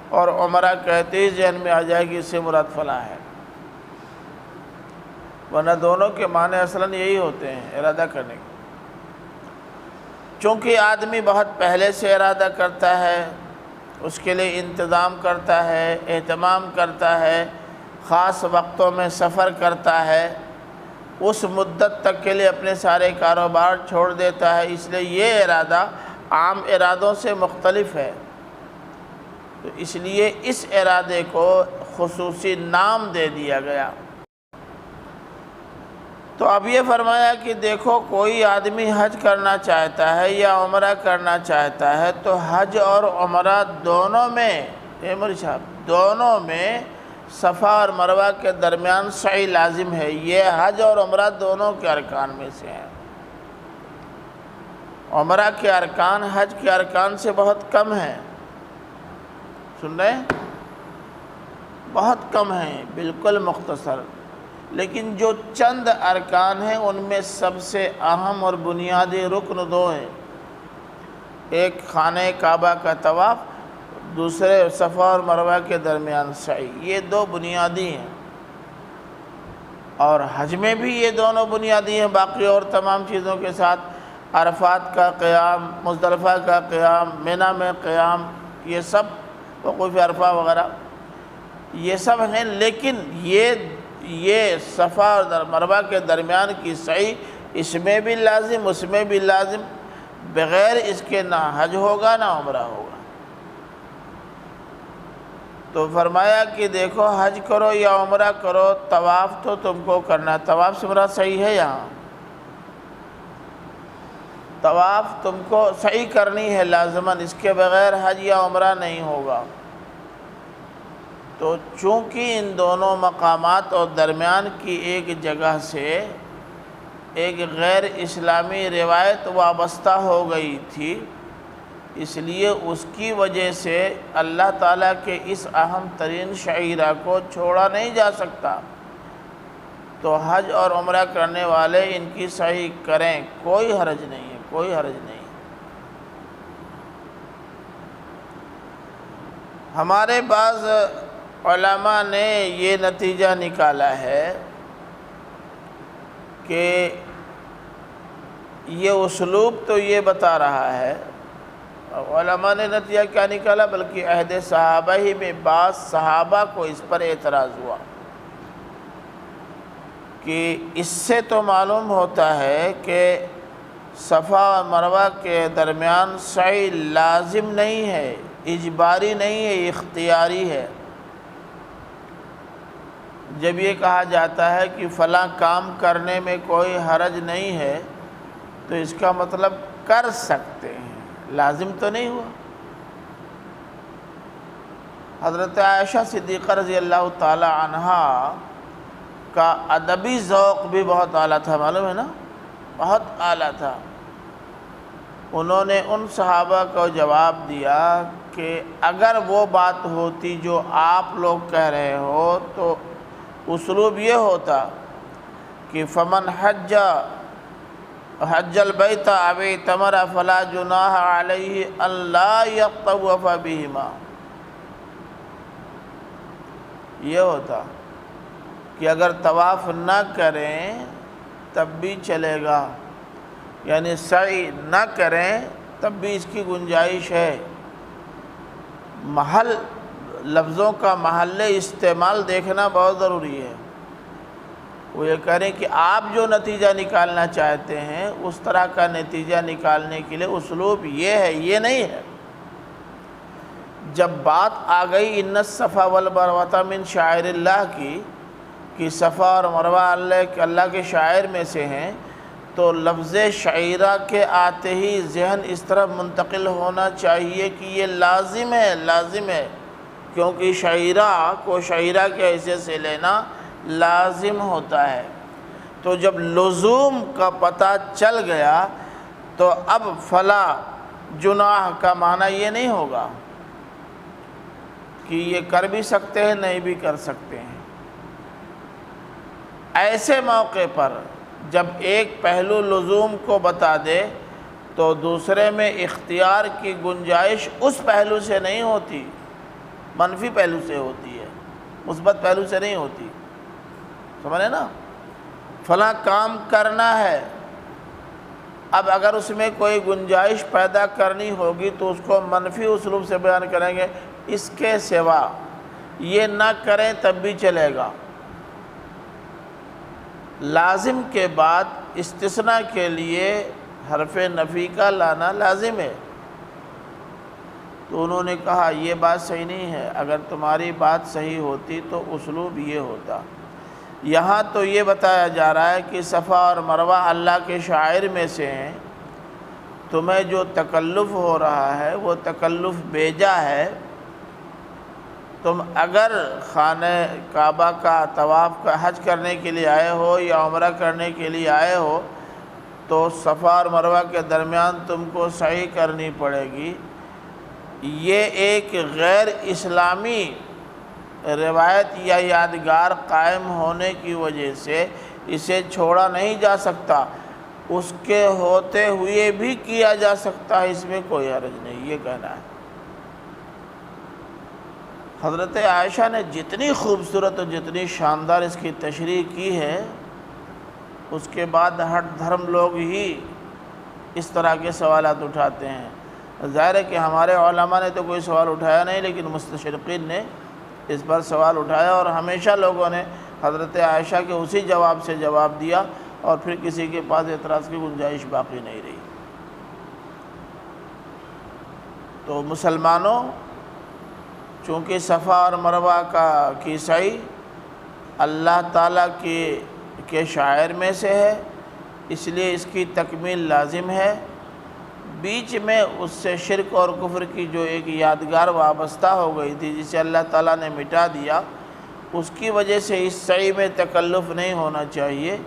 S1: اور عمرہ کہتے ہی ذہن میں آ جائے کہ اس سے مراد فلاں ہے، ورنہ دونوں کے معنی اصلاً یہی ہوتے ہیں، ارادہ کرنے کے۔ چونکہ آدمی بہت پہلے سے ارادہ کرتا ہے، اس کے لیے انتظام کرتا ہے، اہتمام کرتا ہے، خاص وقتوں میں سفر کرتا ہے، اس مدت تک کے لیے اپنے سارے کاروبار چھوڑ دیتا ہے، اس لیے یہ ارادہ عام ارادوں سے مختلف ہے، تو اس لیے اس ارادے کو خصوصی نام دے دیا گیا۔ تو اب یہ فرمایا کہ دیکھو کوئی آدمی حج کرنا چاہتا ہے یا عمرہ کرنا چاہتا ہے، تو حج اور عمرہ دونوں میں مولوی صاحب دونوں میں صفا اور مروہ کے درمیان سعی لازم ہے۔ یہ حج اور عمرہ دونوں کے ارکان میں سے ہیں۔ عمرہ کے ارکان حج کے ارکان سے بہت کم ہیں، سن رہے ہیں؟ بہت کم ہیں، بالکل مختصر، لیکن جو چند ارکان ہیں ان میں سب سے اہم اور بنیادی رکن دو ہیں، ایک خانہ کعبہ کا طواف، دوسرے صفا اور مروہ کے درمیان سعی، یہ دو بنیادی ہیں، اور حج میں بھی یہ دونوں بنیادی ہیں، باقی اور تمام چیزوں کے ساتھ عرفات کا قیام، مزدلفہ کا قیام، منی میں قیام، یہ سب وقوف عرفہ وغیرہ یہ سب ہیں، لیکن یہ صفا اور مروہ کے درمیان کی سعی اس میں بھی لازم، اس میں بھی لازم، بغیر اس کے نہ حج ہوگا نہ عمرہ ہوگا۔ تو فرمایا کہ دیکھو حج کرو یا عمرہ کرو، طواف تو تم کو کرنا، طواف سے مراد صحیح ہے، یہاں طواف تم کو صحیح کرنی ہے لازماً، اس کے بغیر حج یا عمرہ نہیں ہوگا۔ تو چونکہ ان دونوں مقامات اور درمیان کی ایک جگہ سے ایک غیر اسلامی روایت وابستہ ہو گئی تھی، اس لیے اس کی وجہ سے اللہ تعالیٰ کے اس اہم ترین شعیرہ کو چھوڑا نہیں جا سکتا۔ تو حج اور عمرہ کرنے والے ان کی سعی کریں، کوئی حرج نہیں ہے، کوئی حرج نہیں۔ ہمارے بعض علماء نے یہ نتیجہ نکالا ہے کہ یہ اسلوب تو یہ بتا رہا ہے، علماء نے نتیجہ کیا نکالا، بلکہ عہد صحابہ ہی میں بعض صحابہ کو اس پر اعتراض ہوا کہ اس سے تو معلوم ہوتا ہے کہ صفا اور مروہ کے درمیان سعی لازم نہیں ہے، اجباری نہیں ہے، اختیاری ہے۔ جب یہ کہا جاتا ہے کہ فلاں کام کرنے میں کوئی حرج نہیں ہے، تو اس کا مطلب کر سکتے ہیں، لازم تو نہیں ہوا۔ حضرت عائشہ صدیقہ رضی اللہ تعالی عنہا کا ادبی ذوق بھی بہت اعلیٰ تھا، معلوم ہے نا، بہت اعلیٰ تھا۔ انہوں نے ان صحابہ کو جواب دیا کہ اگر وہ بات ہوتی جو آپ لوگ کہہ رہے ہو تو اسلوب یہ ہوتا کہ فمن حج البیت او اعتمر فلا جناح علیہ ان لا یطوف بہما، یہ ہوتا کہ اگر طواف نہ کریں تب بھی چلے گا، یعنی سعی نہ کریں تب بھی اس کی گنجائش ہے۔ محل لفظوں کا محل استعمال دیکھنا بہت ضروری ہے۔ وہ یہ کہہ رہے ہیں کہ آپ جو نتیجہ نکالنا چاہتے ہیں اس طرح کا نتیجہ نکالنے کے لیے اسلوب یہ ہے، یہ نہیں ہے۔ جب بات آ گئی ان الصفا والمروہ من شعائر اللہ کی، کہ صفا اور مروہ اللہ کے شاعر میں سے ہیں، تو لفظ شعیرہ کے آتے ہی ذہن اس طرف منتقل ہونا چاہیے کہ یہ لازم ہے، لازم ہے، کیونکہ شعیرہ کو شعیرہ کے حیثیت سے لینا لازم ہوتا ہے۔ تو جب لزوم کا پتہ چل گیا تو اب فلا جناح کا معنی یہ نہیں ہوگا کہ یہ کر بھی سکتے ہیں نہیں بھی کر سکتے ہیں۔ ایسے موقع پر جب ایک پہلو لزوم کو بتا دے تو دوسرے میں اختیار کی گنجائش اس پہلو سے نہیں ہوتی، منفی پہلو سے ہوتی ہے، مثبت پہلو سے نہیں ہوتی۔ سمجھے نا؟ فلاں کام کرنا ہے، اب اگر اس میں کوئی گنجائش پیدا کرنی ہوگی تو اس کو منفی اسلوب سے بیان کریں گے، اس کے سوا یہ نہ کریں تب بھی چلے گا۔ لازم کے بعد استثناء کے لیے حرف نفی کا لانا لازم ہے۔ تو انہوں نے کہا یہ بات صحیح نہیں ہے، اگر تمہاری بات صحیح ہوتی تو اسلوب یہ ہوتا۔ یہاں تو یہ بتایا جا رہا ہے کہ صفا اور مروہ اللہ کے شعائر میں سے ہیں، تمہیں جو تکلف ہو رہا ہے وہ تکلف بیجا ہے۔ تم اگر خانہ کعبہ کا طواف کا حج کرنے کے لیے آئے ہو یا عمرہ کرنے کے لیے آئے ہو تو صفا اور مروہ کے درمیان تم کو سعی کرنی پڑے گی۔ یہ ایک غیر اسلامی روایت یا یادگار قائم ہونے کی وجہ سے اسے چھوڑا نہیں جا سکتا، اس کے ہوتے ہوئے بھی کیا جا سکتا ہے، اس میں کوئی حرج نہیں، یہ کہنا ہے۔ حضرت عائشہ نے جتنی خوبصورت اور جتنی شاندار اس کی تشریح کی ہے، اس کے بعد ہر دھرم لوگ ہی اس طرح کے سوالات اٹھاتے ہیں۔ ظاہر ہے کہ ہمارے علماء نے تو کوئی سوال اٹھایا نہیں، لیکن مستشرقین نے اس پر سوال اٹھایا اور ہمیشہ لوگوں نے حضرت عائشہ کے اسی جواب سے جواب دیا اور پھر کسی کے پاس اعتراض کی گنجائش باقی نہیں رہی۔ تو مسلمانوں، چونکہ صفا اور مروہ کی سعی اللہ تعالیٰ کے شعائر میں سے ہے، اس لیے اس کی تکمیل لازم ہے۔ بیچ میں اس سے شرک اور کفر کی جو ایک یادگار وابستہ ہو گئی تھی جسے اللہ تعالیٰ نے مٹا دیا، اس کی وجہ سے اس سعی میں تکلف نہیں ہونا چاہیے۔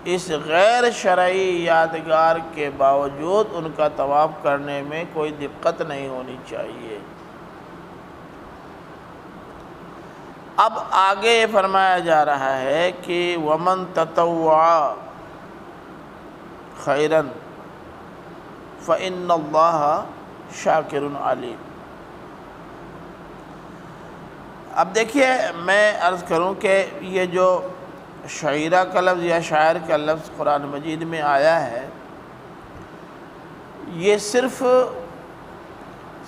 S1: اس غیر شرعی یادگار کے باوجود ان کا طواف کرنے میں کوئی دقت نہیں ہونی چاہیے۔ اب آگے یہ فرمایا جا رہا ہے کہ وَمَن تَطَوَّعَ خَيْرًا فَإِنَّ اللَّهَ شَاكِرٌ عَلِيمٌ۔ اب دیکھیے، میں عرض کروں کہ یہ جو شعیرہ کا لفظ یا شاعر کا لفظ قرآن مجید میں آیا ہے، یہ صرف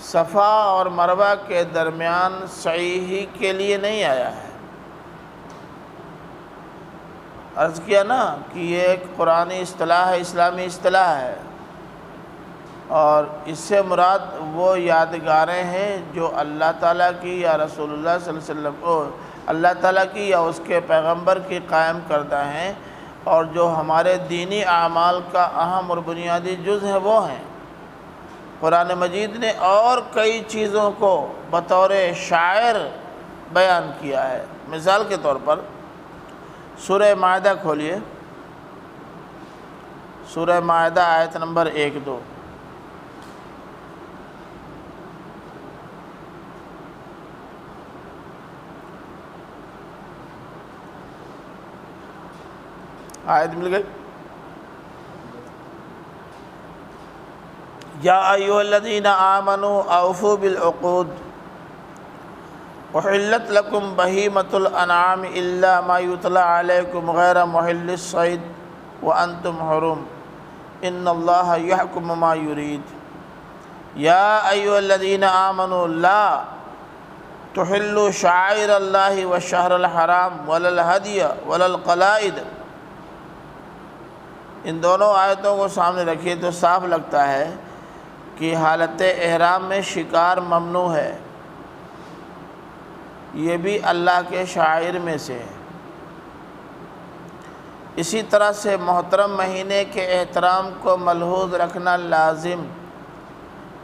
S1: صفا اور مروہ کے درمیان سعی ہی کے لیے نہیں آیا ہے۔ عرض کیا نا کہ یہ ایک قرآنی اصطلاح ہے، اسلامی اصطلاح ہے، اور اس سے مراد وہ یادگاریں ہیں جو اللہ تعالیٰ کی یا رسول اللہ صلی اللہ علیہ وسلم کو اللہ تعالیٰ کی یا اس کے پیغمبر کی قائم کردہ ہیں، اور جو ہمارے دینی اعمال کا اہم اور بنیادی جز ہے وہ ہیں۔ قرآن مجید نے اور کئی چیزوں کو بطور شاعر بیان کیا ہے۔ مثال کے طور پر سورہ مائدہ کھولیے، سورہ مائدہ آیت نمبر 1-2۔ آیت مل گئی؟ یا ایھا الذین آمنوا اوفوا بالعقود احلت لکم بہیمۃ الانعام الا ما یتلی علیکم غیر محل الصید وانتم حرم ان اللہ یحکم ما یرید۔ یا ایھا الذین آمنوا لا تحلوا شعائر اللہ والشہر الحرام ولا الہدی ولا القلائد۔ ان دونوں آیتوں کو سامنے رکھیے تو صاف لگتا ہے کہ حالت احرام میں شکار ممنوع ہے، یہ بھی اللہ کے شعائر میں سے ہے۔ اسی طرح سے محترم مہینے کے احترام کو ملحوظ رکھنا لازم،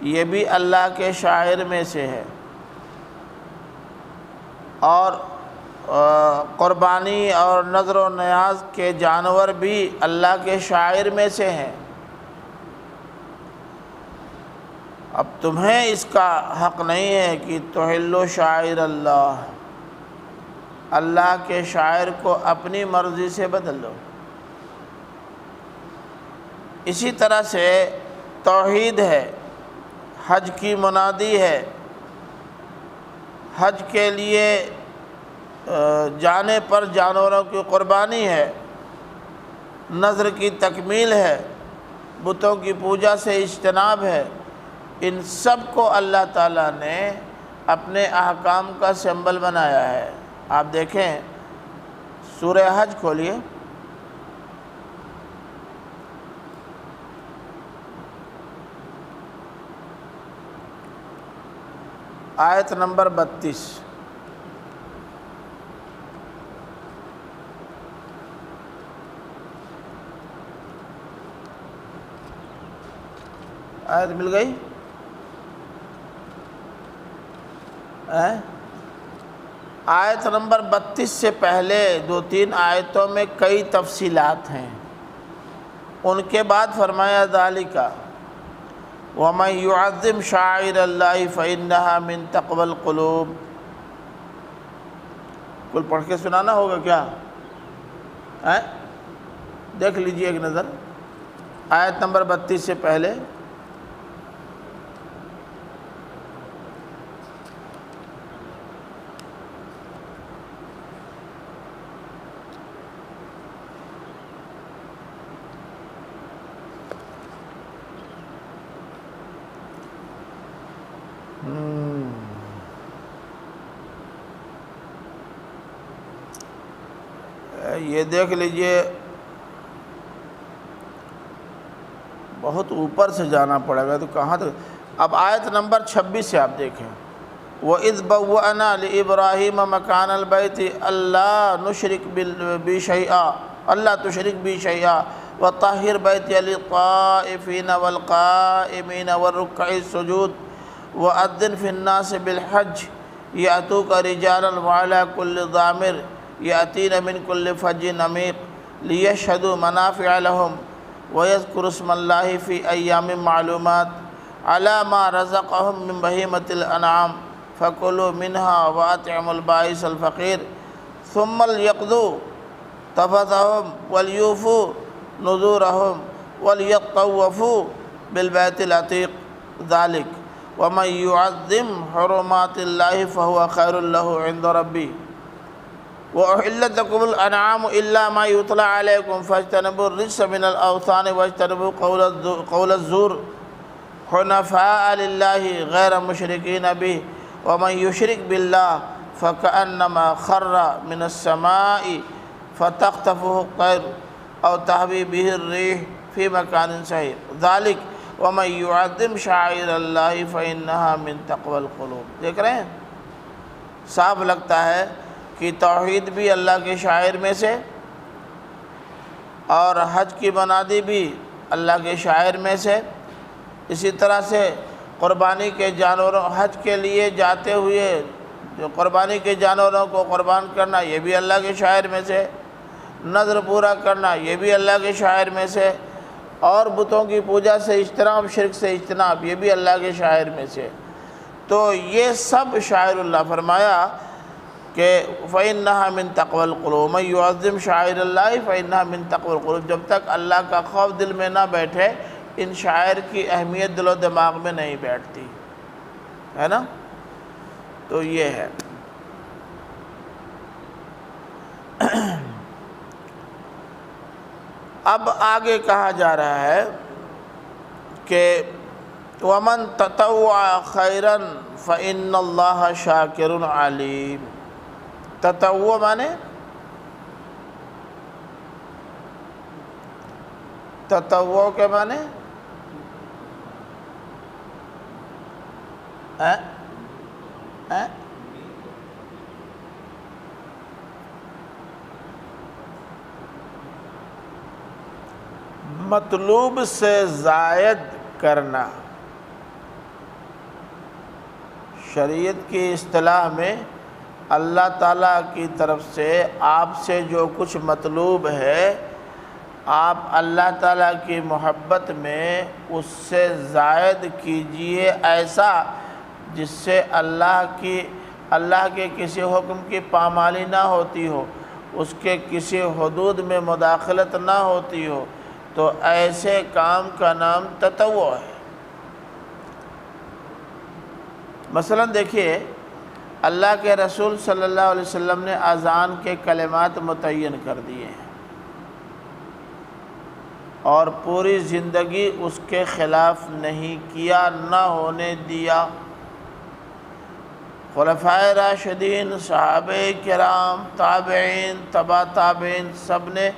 S1: یہ بھی اللہ کے شعائر میں سے ہے۔ اور قربانی اور نذر و نیاز کے جانور بھی اللہ کے شعائر میں سے ہیں۔ اب تمہیں اس کا حق نہیں ہے کہ تحلوا شعائر اللہ، اللہ کے شعائر کو اپنی مرضی سے بدل لو۔ اسی طرح سے توحید ہے، حج کی منادی ہے، حج کے لیے جانے پر جانوروں کی قربانی ہے، نذر کی تکمیل ہے، بتوں کی پوجا سے اجتناب ہے۔ ان سب کو اللہ تعالیٰ نے اپنے احکام کا سمبل بنایا ہے۔ آپ دیکھیں سورہ حج کھولیے، آیت نمبر 32۔ آیت مل گئی؟ آیت نمبر 32 سے پہلے 2-3 آیتوں میں کئی تفصیلات ہیں، ان کے بعد فرمایا ذالک وَمَن يُعَظِّمْ شَعَائِرَ اللَّهِ فَإِنَّهَا مِن تَقْوَى الْقُلُوبِ۔ کل پڑھ کے سنانا ہوگا کیا؟ دیکھ لیجئے ایک نظر آیت نمبر 32 سے پہلے۔ یہ دیکھ لیجئے، بہت اوپر سے جانا پڑے گا تو کہاں تک؟ اب آیت نمبر 26 سے آپ دیکھیں، وَإِذْ بَوَّأْنَا لِإِبْرَاهِيمَ مَكَانَ الْبَيْتِ أَلَّا نُشْرِكْ بِي شَيْئًا أَلَّا تُشْرِكْ بِي شَيْئًا وَطَهِّرْ بَيْتِيَ لِلطَّائِفِينَ وَالْقَائِمِينَ وَالرُّكَّعِ السُّجُودِ وَأَذِّنْ فِي النَّاسِ بِالْحَجِّ يَأْتُوكَ رِجَالًا وَعَلَىٰ كُلِّ ضَامِرٍ يَأْتِينَ مِنْ كُلِّ فَجٍّ عَمِيقٍ لِيَشْهَدُوا مَنَافِعَ لَهُمْ وَيَذْكُرُوا اسْمَ اللَّهِ فِي أَيَّامٍ مَّعْلُومَاتٍ عَلَىٰ مَا رَزَقَهُم مِّن بَهِيمَةِ الْأَنْعَامِ فَكُلُوا مِنْهَا وَأَطْعِمُوا الْبَائِسَ الْفَقِيرَ ثُمَّ لْيَقْضُوا تَفَثَهُمْ وَلْيُوفُوا نُذُورَهُمْ وَلْيَطَّوَّفُوا بِالْبَيْتِ الْعَتِيقِ ذَلِكَ وَمَن يُعَظِّمْ حُرُمَاتِ اللَّهِ فَهُوَ خَيْرٌ لَّهُ عِندَ رَبِّهِ وَأُحِلَّتْ لَكُمُ الْأَنْعَامُ إِلَّا مَا يُتْلَىٰ عَلَيْكُمْ فَاجْتَنِبُوا الرِّجْسَ مِنَ الْأَوْثَانِ وَاجْتَنِبُوا قَوْلَ الزُّورِ حُنَفَاءَ لِلَّهِ غَيْرَ مُشْرِكِينَ بِهِ وَمَن يُشْرِكْ بِاللَّهِ فَكَأَنَّمَا خَرَّ مِنَ السَّمَاءِ فَتَخْطَفُهُ الطَّيْرُ أَوْ تَهْوِي بِهِ الرِّيحُ فِي مَكَانٍ سَحِيقٍ ذَلِكَ وَمَن يُعَظِّمْ شَعَائِرَ اللَّهِ فَإِنَّهَا مِن تَقْوَى الْقُلُوبِ۔ دیکھ رہے ہیں، صاف لگتا ہے کہ توحید بھی اللہ کے شاعر میں سے اور حج کی منادی بھی اللہ کے شاعر میں سے، اسی طرح سے قربانی کے جانوروں، حج کے لیے جاتے ہوئے جو قربانی کے جانوروں کو قربان کرنا یہ بھی اللہ کے شاعر میں سے، نذر پورا کرنا یہ بھی اللہ کے شاعر میں سے، اور بتوں کی پوجا سے اجتناب، شرک سے اجتناب یہ بھی اللہ کے شاعر میں سے۔ تو یہ سب شاعر اللہ فرمایا کہ فَإِنَّهَا مِن تَقْوَى الْقُلُوبِ مَن يُعَظِّمْ شَعَائِرَ اللَّهِ فَإِنَّهَا مِن تَقْوَى الْقُلُوبِ۔ جب تک اللہ کا خوف دل میں نہ بیٹھے ان شاعر کی اہمیت دل و دماغ میں نہیں بیٹھتی ہے نا۔ تو یہ ہے۔ اب آگے کہا جا رہا ہے کہ وَمَن تَطَوَّعَ خَيْرًا فَإِنَّ اللَّهَ شَاكِرٌ عَلِيمٌ۔ تطوع مانے تطوع کے مانے مطلوب سے زائد کرنا۔ شریعت کی اصطلاح میں اللہ تعالیٰ کی طرف سے آپ سے جو کچھ مطلوب ہے، آپ اللہ تعالیٰ کی محبت میں اس سے زائد کیجئے، ایسا جس سے اللہ کے کسی حکم کی پامالی نہ ہوتی ہو، اس کے کسی حدود میں مداخلت نہ ہوتی ہو، تو ایسے کام کا نام تطوع ہے۔ مثلا دیکھیے، اللہ کے رسول صلی اللہ علیہ وسلم نے اذان کے کلمات متعین کر دیے ہیں اور پوری زندگی اس کے خلاف نہیں کیا، نہ ہونے دیا۔ خلفائے راشدین، صحابہ کرام، تابعین، تبع تابعین، سب نے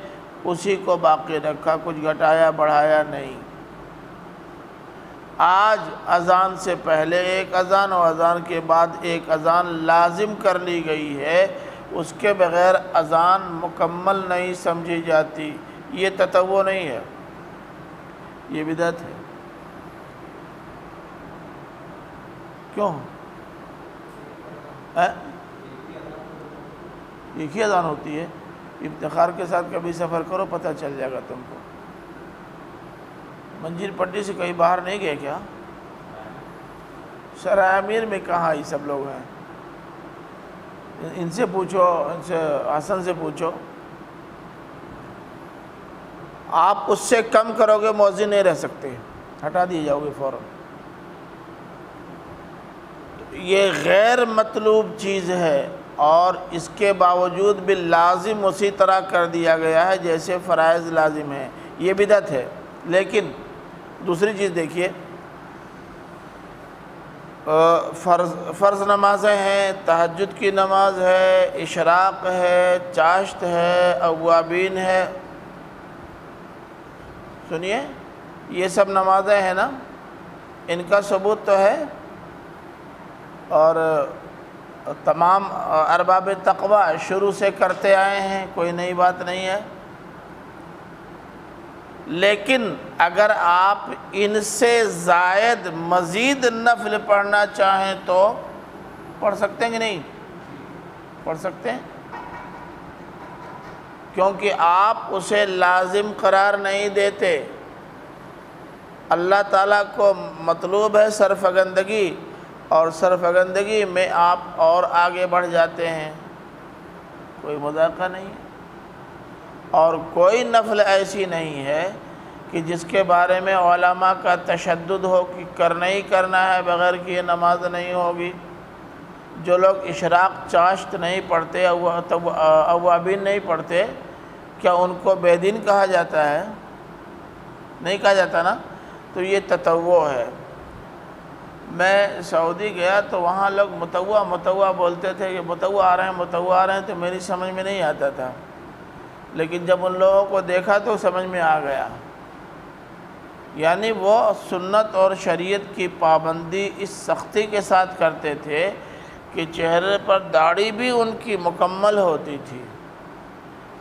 S1: اسی کو باقی رکھا، کچھ گھٹایا بڑھایا نہیں۔ آج اذان سے پہلے ایک اذان اور اذان کے بعد ایک اذان لازم کر لی گئی ہے، اس کے بغیر اذان مکمل نہیں سمجھی جاتی۔ یہ تطوع نہیں ہے، یہ بدعت ہے۔ کیوں؟ ایک ہی اذان ہوتی ہے؟ افتخار کے ساتھ کبھی سفر کرو، پتہ چل جائے گا تم کو۔ منجیر پٹی سے کہیں باہر نہیں گئے کیا؟ شرح امیر میں کہاں یہ سب لوگ ہیں؟ ان سے پوچھو، ان سے حسن سے پوچھو۔ آپ اس سے کم کرو گے مؤذن نہیں رہ سکتے، ہٹا دیے جاؤ گے فوراً۔ یہ غیر مطلوب چیز ہے اور اس کے باوجود بھی لازم اسی طرح کر دیا گیا ہے جیسے فرائض لازم ہیں، یہ بدعت ہے۔ لیکن دوسری چیز دیکھیے، فرض نمازیں ہیں، تہجد کی نماز ہے، اشراق ہے، چاشت ہے، اوابین ہے، سنیے یہ سب نمازیں ہیں نا، ان کا ثبوت تو ہے اور تمام ارباب تقوی شروع سے کرتے آئے ہیں، کوئی نئی بات نہیں ہے۔ لیکن اگر آپ ان سے زائد مزید نفل پڑھنا چاہیں تو پڑھ سکتے ہیں کہ نہیں؟ پڑھ سکتے ہیں، کیونکہ آپ اسے لازم قرار نہیں دیتے۔ اللہ تعالیٰ کو مطلوب ہے سرفگندگی، اور سرفگندگی میں آپ اور آگے بڑھ جاتے ہیں، کوئی مذاقہ نہیں ہے۔ اور کوئی نفل ایسی نہیں ہے کہ جس کے بارے میں علماء کا تشدد ہو کہ کرنا ہی کرنا ہے، بغیر کہ یہ نماز نہیں ہوگی۔ جو لوگ اشراق چاشت نہیں پڑھتے، اوابین نہیں پڑھتے، کیا ان کو بے دین کہا جاتا ہے؟ نہیں کہا جاتا نا۔ تو یہ تطوع ہے۔ میں سعودی گیا تو وہاں لوگ متوع بولتے تھے کہ متوع آ رہے ہیں، تو میری سمجھ میں نہیں آتا تھا، لیکن جب ان لوگوں کو دیکھا تو سمجھ میں آ گیا۔ یعنی وہ سنت اور شریعت کی پابندی اس سختی کے ساتھ کرتے تھے کہ چہرے پر داڑھی بھی ان کی مکمل ہوتی تھی،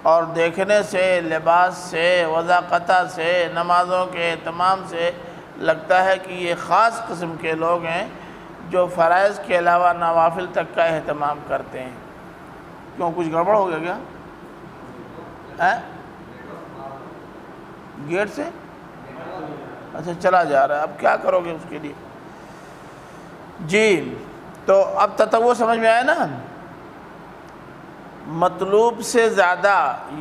S1: اور دیکھنے سے، لباس سے، وضاقتہ سے، نمازوں کے اہتمام سے لگتا ہے کہ یہ خاص قسم کے لوگ ہیں جو فرائض کے علاوہ نوافل تک کا اہتمام کرتے ہیں۔ کیوں، کچھ گڑبڑ ہو گیا کیا؟ گیٹ سے اچھا چلا جا رہا ہے، اب کیا کرو گے اس کے لیے؟ جی، تو اب تطوع سمجھ میں آیا نا؟ مطلوب سے زیادہ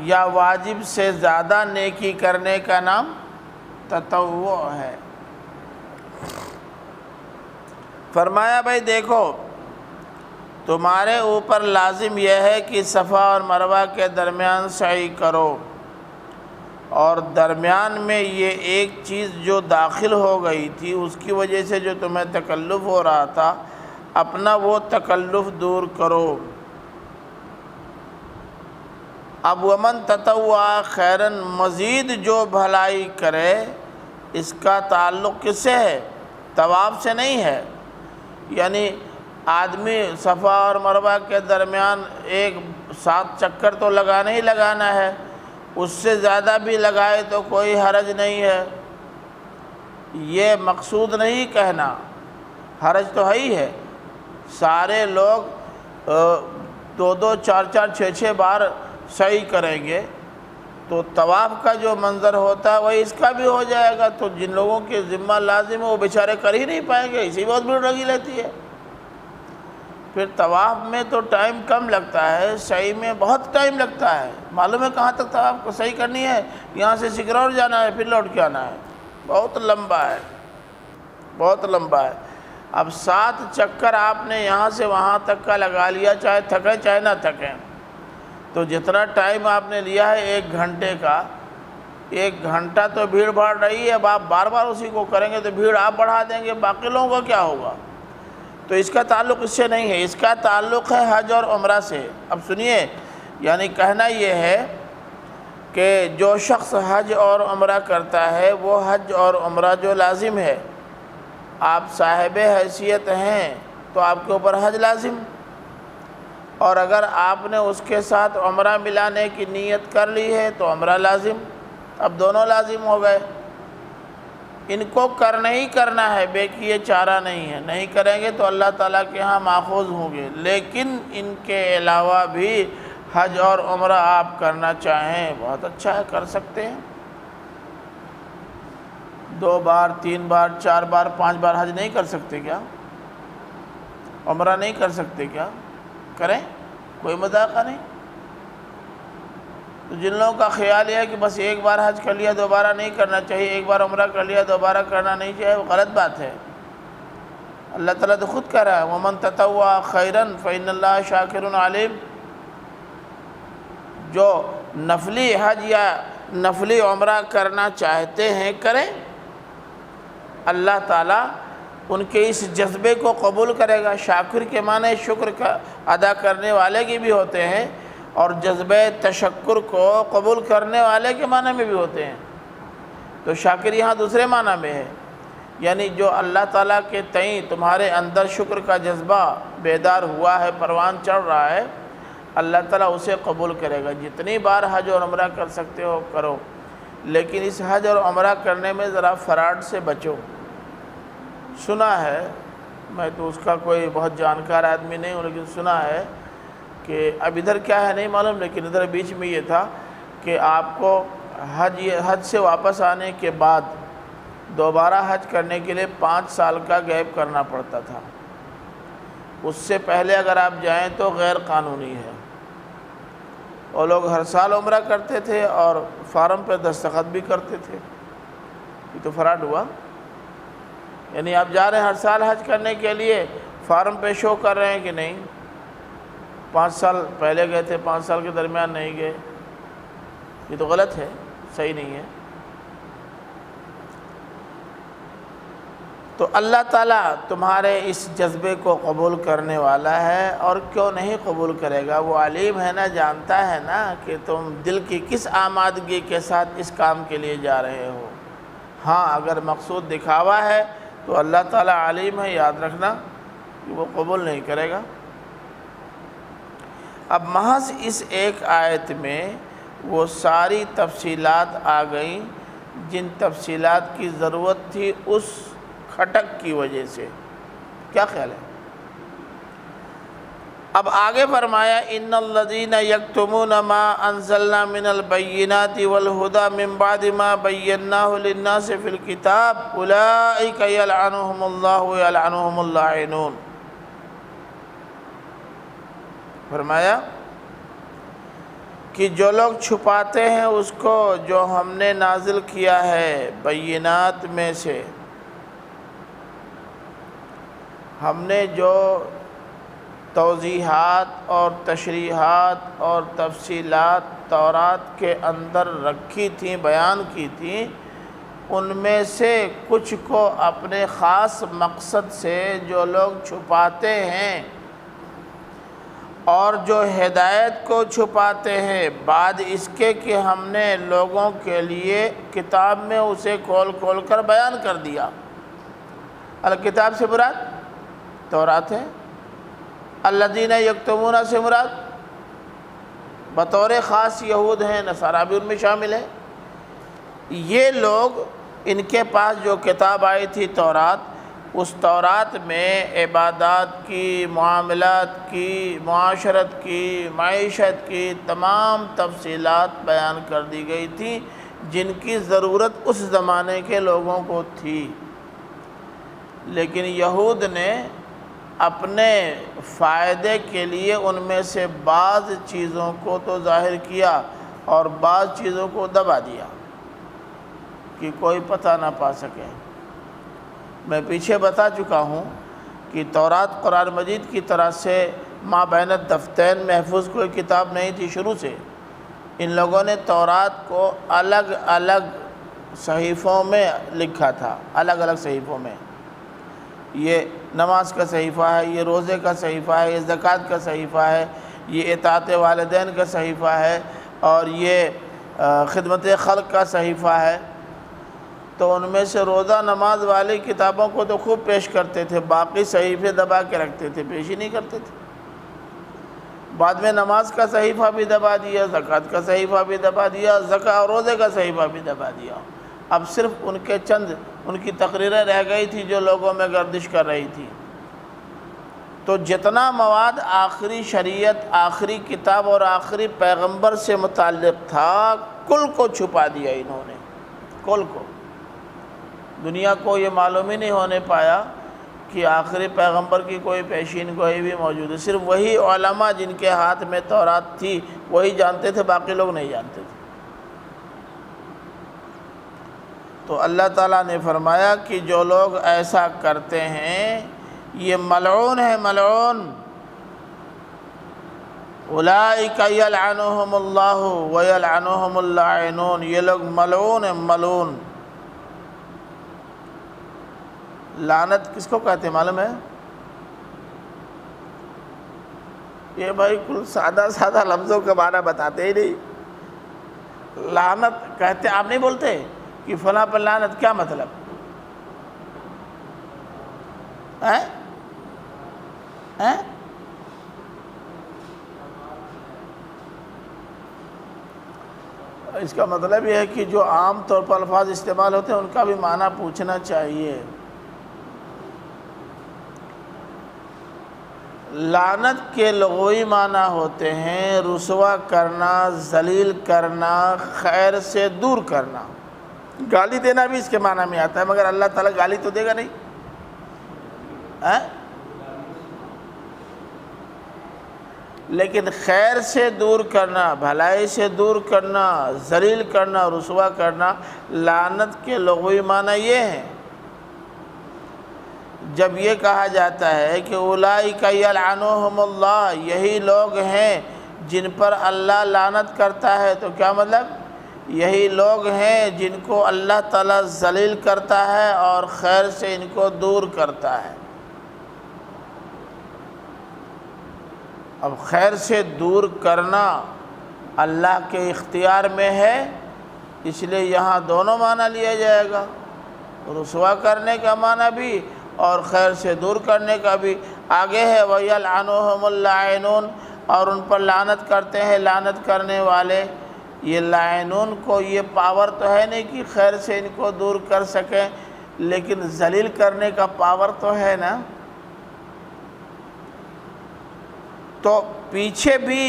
S1: یا واجب سے زیادہ نیکی کرنے کا نام تطوع ہے۔ فرمایا بھائی دیکھو، تمہارے اوپر لازم یہ ہے کہ صفا اور مروہ کے درمیان سعی کرو، اور درمیان میں یہ ایک چیز جو داخل ہو گئی تھی اس کی وجہ سے جو تمہیں تکلف ہو رہا تھا، اپنا وہ تکلف دور کرو۔ اب ومن تطوع خیرن، مزید جو بھلائی کرے، اس کا تعلق کس سے ہے؟ طواف سے نہیں ہے۔ یعنی آدمی صفا اور مروہ کے درمیان ایک 7 چکر تو لگانا ہی لگانا ہے، اس سے زیادہ بھی لگائے تو کوئی حرج نہیں ہے، یہ مقصود نہیں کہنا، حرج تو ہے ہی ہے۔ سارے لوگ دو دو چار چار چھ چھ بار سعی کریں گے تو طواف کا جو منظر ہوتا ہے وہی اس کا بھی ہو جائے گا، تو جن لوگوں کے ذمہ لازم ہے وہ بیچارے کر ہی نہیں پائیں گے، اسی بہت بھیڑ لگی رہتی ہے۔ پھر طواف میں تو ٹائم کم لگتا ہے، سعی میں بہت ٹائم لگتا ہے۔ معلوم ہے کہاں تک طواف کو صحیح کرنی ہے؟ یہاں سے سگرور جانا ہے پھر لوٹ کے آنا ہے، بہت لمبا ہے، بہت لمبا ہے۔ اب 7 چکر آپ نے یہاں سے وہاں تک کا لگا لیا، چاہے تھکیں چاہے نہ تھکیں، تو جتنا ٹائم آپ نے لیا ہے 1 گھنٹے کا، 1 گھنٹہ تو بھیڑ بھاڑ رہی ہے، اب آپ بار بار اسی کو کریں گے تو بھیڑ آپ بڑھا دیں گے، باقی لوگوں کا کیا ہوگا؟ تو اس کا تعلق اس سے نہیں ہے، اس کا تعلق ہے حج اور عمرہ سے۔ اب سنیے، یعنی کہنا یہ ہے کہ جو شخص حج اور عمرہ کرتا ہے وہ حج اور عمرہ جو لازم ہے، آپ صاحب حیثیت ہیں تو آپ کے اوپر حج لازم، اور اگر آپ نے اس کے ساتھ عمرہ ملانے کی نیت کر لی ہے تو عمرہ لازم، اب دونوں لازم ہو گئے۔ ان کو کرنا ہی کرنا ہے، بے کیے چارہ نہیں ہے، نہیں کریں گے تو اللہ تعالیٰ کے ہاں ماخوذ ہوں گے۔ لیکن ان کے علاوہ بھی حج اور عمرہ آپ کرنا چاہیں بہت اچھا ہے، کر سکتے ہیں۔ 2 بار 3 بار 4 بار 5 بار حج نہیں کر سکتے کیا؟ عمرہ نہیں کر سکتے کیا؟ کریں، کوئی مذاقہ نہیں۔ تو جن لوگوں کا خیال یہ ہے کہ بس 1 بار حج کر لیا دوبارہ نہیں کرنا چاہیے، 1 بار عمرہ کر لیا دوبارہ کرنا نہیں چاہیے، وہ غلط بات ہے۔ اللہ تعالیٰ تو خود کہہ رہا ہے وَمَن تَطَوَّعَ خَيْرًا فَإِنَّ اللَّهَ شَاكِرٌ عَلِيمٌ، جو نفلی حج یا نفلی عمرہ کرنا چاہتے ہیں کریں، اللہ تعالیٰ ان کے اس جذبے کو قبول کرے گا۔ شاکر کے معنی شکر کا ادا کرنے والے کی بھی ہوتے ہیں، اور جذبہ تشکر کو قبول کرنے والے کے معنی میں بھی ہوتے ہیں، تو شاکر یہاں دوسرے معنی میں ہے، یعنی جو اللہ تعالیٰ کے تئیں تمہارے اندر شکر کا جذبہ بیدار ہوا ہے، پروان چڑھ رہا ہے، اللہ تعالیٰ اسے قبول کرے گا۔ جتنی بار حج اور عمرہ کر سکتے ہو کرو، لیکن اس حج اور عمرہ کرنے میں ذرا فراڈ سے بچو۔ سنا ہے، میں تو اس کا کوئی بہت جانکار آدمی نہیں ہوں، لیکن سنا ہے کہ اب ادھر کیا ہے نہیں معلوم، لیکن ادھر بیچ میں یہ تھا کہ آپ کو حج سے واپس آنے کے بعد دوبارہ حج کرنے کے لیے 5 سال کا گیپ کرنا پڑتا تھا۔ اس سے پہلے اگر آپ جائیں تو غیر قانونی ہے۔ وہ لوگ ہر سال عمرہ کرتے تھے اور فارم پہ دستخط بھی کرتے تھے، یہ تو فراڈ ہوا۔ یعنی آپ جا رہے ہیں ہر سال حج کرنے کے لیے، فارم پہ شو کر رہے ہیں کہ نہیں 5 سال پہلے گئے تھے، 5 سال کے درمیان نہیں گئے، یہ تو غلط ہے، صحیح نہیں ہے۔ تو اللہ تعالیٰ تمہارے اس جذبے کو قبول کرنے والا ہے، اور کیوں نہیں قبول کرے گا؟ وہ علیم ہے نا، جانتا ہے نا کہ تم دل کی کس آمادگی کے ساتھ اس کام کے لیے جا رہے ہو۔ ہاں اگر مقصود دکھاوا ہے تو اللہ تعالیٰ علیم ہے، یاد رکھنا کہ وہ قبول نہیں کرے گا۔ اب محض اس ایک آیت میں وہ ساری تفصیلات آ گئیں جن تفصیلات کی ضرورت تھی اس کھٹک کی وجہ سے۔ کیا خیال ہے؟ اب آگے فرمایا ان الذین یکتمون ما انزلنا من البینات والہدی من بعد ما بیناہ للناس فی الکتاب اولئک یلعنہم اللہ ویلعنہم اللاعنون۔ فرمایا کہ جو لوگ چھپاتے ہیں اس کو جو ہم نے نازل کیا ہے بینات میں سے، ہم نے جو توضیحات اور تشریحات اور تفصیلات تورات کے اندر رکھی تھیں، بیان کی تھیں، ان میں سے کچھ کو اپنے خاص مقصد سے جو لوگ چھپاتے ہیں، اور جو ہدایت کو چھپاتے ہیں بعد اس کے کہ ہم نے لوگوں کے لیے کتاب میں اسے کھول کھول کر بیان کر دیا۔ الکتاب سے مراد تورات ہے، الذین یکتمون سے مراد بطور خاص یہود ہیں، نصارہ بھی ان میں شامل ہے۔ یہ لوگ، ان کے پاس جو کتاب آئی تھی تورات، اس تورات میں عبادات کی، معاملات کی، معاشرت کی، معیشت کی تمام تفصیلات بیان کر دی گئی تھی جن کی ضرورت اس زمانے کے لوگوں کو تھی، لیکن یہود نے اپنے فائدے کے لیے ان میں سے بعض چیزوں کو تو ظاہر کیا اور بعض چیزوں کو دبا دیا کہ کوئی پتہ نہ پا سکے۔ میں پیچھے بتا چکا ہوں کہ تورات قرآن مجید کی طرح سے ما بین الدفتین محفوظ کوئی کتاب نہیں تھی شروع سے۔ ان لوگوں نے تورات کو الگ الگ صحیفوں میں لکھا تھا، الگ الگ صحیفوں میں۔ یہ نماز کا صحیفہ ہے، یہ روزے کا صحیفہ ہے، یہ زکوٰۃ کا صحیفہ ہے، یہ اطاعت والدین کا صحیفہ ہے، اور یہ خدمت خلق کا صحیفہ ہے۔ تو ان میں سے روزہ نماز والی کتابوں کو تو خوب پیش کرتے تھے، باقی صحیفے دبا کے رکھتے تھے، پیش ہی نہیں کرتے تھے۔ بعد میں نماز کا صحیفہ بھی دبا دیا، زکوٰۃ کا صحیفہ بھی دبا دیا، زکوٰۃ اور روزے کا صحیفہ بھی دبا دیا۔ اب صرف ان کے چند ان کی تقریریں رہ گئی تھی جو لوگوں میں گردش کر رہی تھی۔ تو جتنا مواد آخری شریعت، آخری کتاب اور آخری پیغمبر سے متعلق تھا، کل کو چھپا دیا انہوں نے، کل کو۔ دنیا کو یہ معلوم ہی نہیں ہونے پایا کہ آخری پیغمبر کی کوئی پیشین گوئی بھی موجود ہے۔ صرف وہی علماء جن کے ہاتھ میں تورات تھی وہی جانتے تھے، باقی لوگ نہیں جانتے تھے۔ تو اللہ تعالیٰ نے فرمایا کہ جو لوگ ایسا کرتے ہیں یہ ملعون ہے، ملعون۔ اولئک یلعنہم اللہ ویلعنہم اللاعنون، یہ لوگ ملعون ہیں، ملعون۔ لعنت کس کو کہتے ہیں معلوم ہے؟ یہ بھائی کل سادہ سادہ لفظوں کا معنی بتاتے ہی نہیں۔ لعنت کہتے آپ نہیں بولتے کہ فلاں پر لعنت، کیا مطلب ہے؟ اس کا مطلب یہ ہے کہ جو عام طور پر الفاظ استعمال ہوتے ہیں ان کا بھی معنی پوچھنا چاہیے۔ لعنت کے لغوی معنی ہوتے ہیں رسوا کرنا، ذلیل کرنا، خیر سے دور کرنا۔ گالی دینا بھی اس کے معنی میں آتا ہے، مگر اللہ تعالیٰ گالی تو دے گا نہیں۔ لیکن خیر سے دور کرنا، بھلائی سے دور کرنا، ذلیل کرنا، رسوا کرنا، لعنت کے لغوی معنی یہ ہیں۔ جب یہ کہا جاتا ہے کہ اولئک یلعنہم اللہ، یہی لوگ ہیں جن پر اللہ لعنت کرتا ہے، تو کیا مطلب؟ یہی لوگ ہیں جن کو اللہ تعالیٰ ذلیل کرتا ہے اور خیر سے ان کو دور کرتا ہے۔ اب خیر سے دور کرنا اللہ کے اختیار میں ہے، اس لیے یہاں دونوں معنی لیا جائے گا، رسوا کرنے کا معنی بھی اور خیر سے دور کرنے کا بھی۔ آگے ہے وَيَلْعَنُهُمُ اللَّاعِنُونَ، اور ان پر لعنت کرتے ہیں لعنت کرنے والے۔ یہ لاعنون کو یہ پاور تو ہے نہیں کہ خیر سے ان کو دور کر سکیں، لیکن ذلیل کرنے کا پاور تو ہے نا۔ تو پیچھے بھی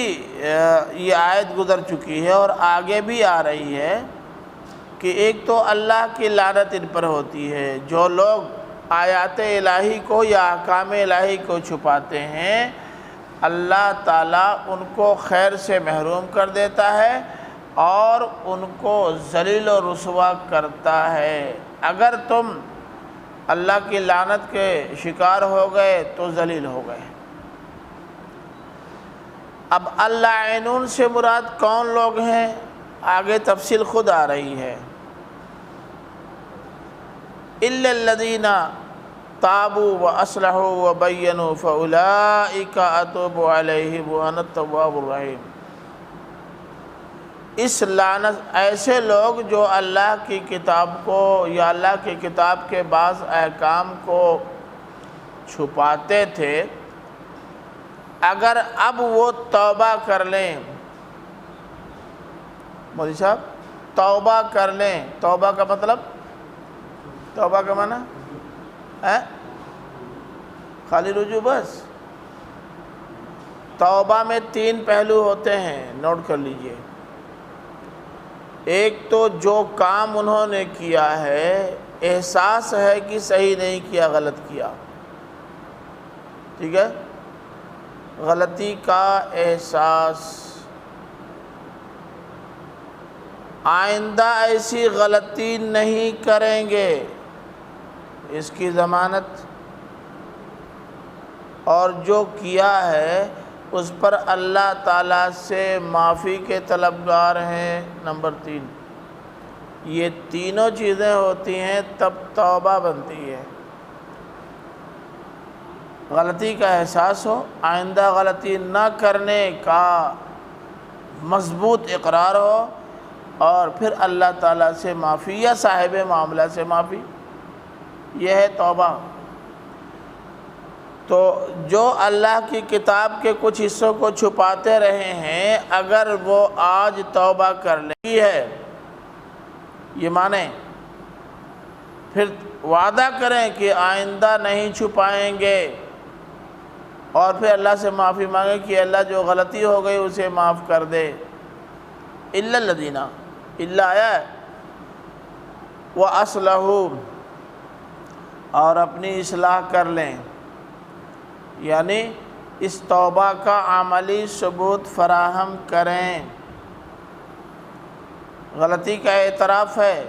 S1: یہ آیت گزر چکی ہے اور آگے بھی آ رہی ہے کہ ایک تو اللہ کی لعنت ان پر ہوتی ہے، جو لوگ آیات الہی کو یا احکام الہی کو چھپاتے ہیں، اللہ تعالیٰ ان کو خیر سے محروم کر دیتا ہے اور ان کو ذلیل و رسوا کرتا ہے۔ اگر تم اللہ کی لعنت کے شکار ہو گئے تو ذلیل ہو گئے۔ اب اللاعنون سے مراد کون لوگ ہیں؟ آگے تفصیل خود آ رہی ہے۔ الا الذین تابوا واصلحوا وبینوا فاولئک اتوب علیہم وانا التواب الرحیم۔ اس لعنت ایسے لوگ جو اللہ کی کتاب کو یا اللہ کی کتاب کے بعض احکام کو چھپاتے تھے، اگر اب وہ توبہ کر لیں، مولوی صاحب توبہ کر لیں، توبہ کا مطلب، توبہ کا معنی ہے خالی رجوع بس؟ توبہ میں 3 پہلو ہوتے ہیں، نوٹ کر لیجئے۔ ایک تو جو کام انہوں نے کیا ہے احساس ہے کہ صحیح نہیں کیا، غلط کیا، ٹھیک ہے، غلطی کا احساس، آئندہ ایسی غلطی نہیں کریں گے اس کی ضمانت، اور جو کیا ہے اس پر اللہ تعالیٰ سے معافی کے طلبگار ہیں۔ نمبر 3، یہ تینوں چیزیں ہوتی ہیں تب توبہ بنتی ہے۔ غلطی کا احساس ہو، آئندہ غلطی نہ کرنے کا مضبوط اقرار ہو، اور پھر اللہ تعالیٰ سے معافی یا صاحب معاملہ سے معافی، یہ ہے توبہ۔ تو جو اللہ کی کتاب کے کچھ حصوں کو چھپاتے رہے ہیں، اگر وہ آج توبہ کر لی ہے، یہ مانیں، پھر وعدہ کریں کہ آئندہ نہیں چھپائیں گے، اور پھر اللہ سے معافی مانگیں کہ اللہ جو غلطی ہو گئی اسے معاف کر دے۔ الا الذین، الا آیا ہے، وَأَصْلَحُوا، اور اپنی اصلاح کر لیں، یعنی اس توبہ کا عملی ثبوت فراہم کریں۔ غلطی کا اعتراف ہے،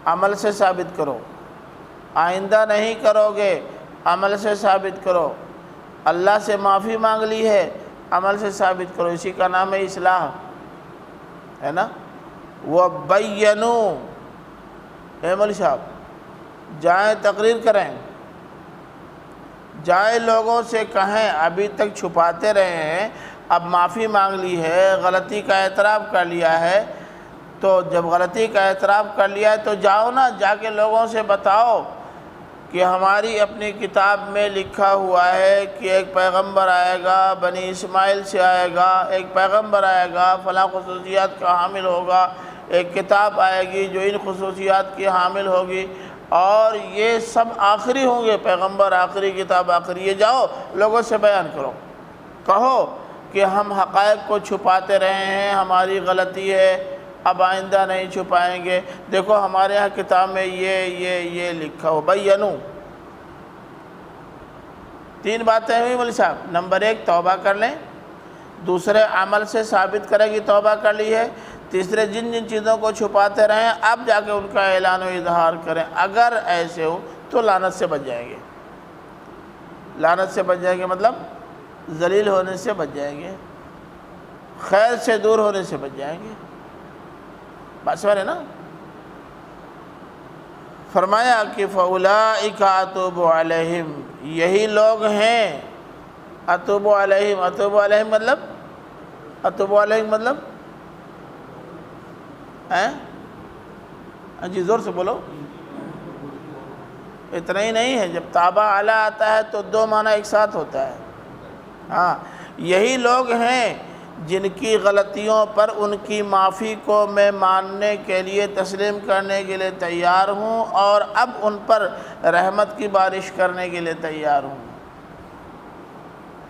S1: عمل سے ثابت کرو، آئندہ نہیں کرو گے، عمل سے ثابت کرو، اللہ سے معافی مانگ لی ہے، عمل سے ثابت کرو، اسی کا نام ہے اصلاح، ہے نا۔ وَبَيَّنُوا، اے مولوی صاحب جائیں تقریر کریں، جائے لوگوں سے کہیں، ابھی تک چھپاتے رہے ہیں، اب معافی مانگ لی ہے، غلطی کا اعتراف کر لیا ہے، تو جب غلطی کا اعتراف کر لیا ہے تو جاؤ نا، جا کے لوگوں سے بتاؤ کہ ہماری اپنی کتاب میں لکھا ہوا ہے کہ ایک پیغمبر آئے گا، بنی اسماعیل سے آئے گا، ایک پیغمبر آئے گا، فلاں خصوصیات کا حامل ہوگا، ایک کتاب آئے گی جو ان خصوصیات کی حامل ہوگی، اور یہ سب آخری ہوں گے، پیغمبر آخری، کتاب آخری، یہ جاؤ لوگوں سے بیان کرو، کہو کہ ہم حقائق کو چھپاتے رہے ہیں، ہماری غلطی ہے، اب آئندہ نہیں چھپائیں گے، دیکھو ہمارے یہاں کتاب میں یہ لکھا ہو۔ بینو، 3 باتیں ہوئی مولوی صاحب۔ نمبر 1 توبہ کر لیں، دوسرے عمل سے ثابت کریں کہ توبہ کر لی ہے، تیسرے جن چیزوں کو چھپاتے رہیں اب جا کے ان کا اعلان و اظہار کریں، اگر ایسے ہو تو لعنت سے بچ جائیں گے۔ لعنت سے بچ جائیں گے مطلب ذلیل ہونے سے بچ جائیں گے، خیر سے دور ہونے سے بچ جائیں گے، بات سمجھ رہے نا۔ فرمایا کہ فَأُولَٰئِكَ أَتُوبُ عَلَيْهِمْ، یہی لوگ ہیں، اتوب علیہم، اتوب علیہم مطلب، اتوب علیہم مطلب جی زور سے بولو، اتنا ہی نہیں ہے، جب تابع علی آتا ہے تو 2 معنی ایک ساتھ ہوتا ہے۔ ہاں، یہی لوگ ہیں جن کی غلطیوں پر ان کی معافی کو میں ماننے کے لیے، تسلیم کرنے کے لیے تیار ہوں، اور اب ان پر رحمت کی بارش کرنے کے لیے تیار ہوں۔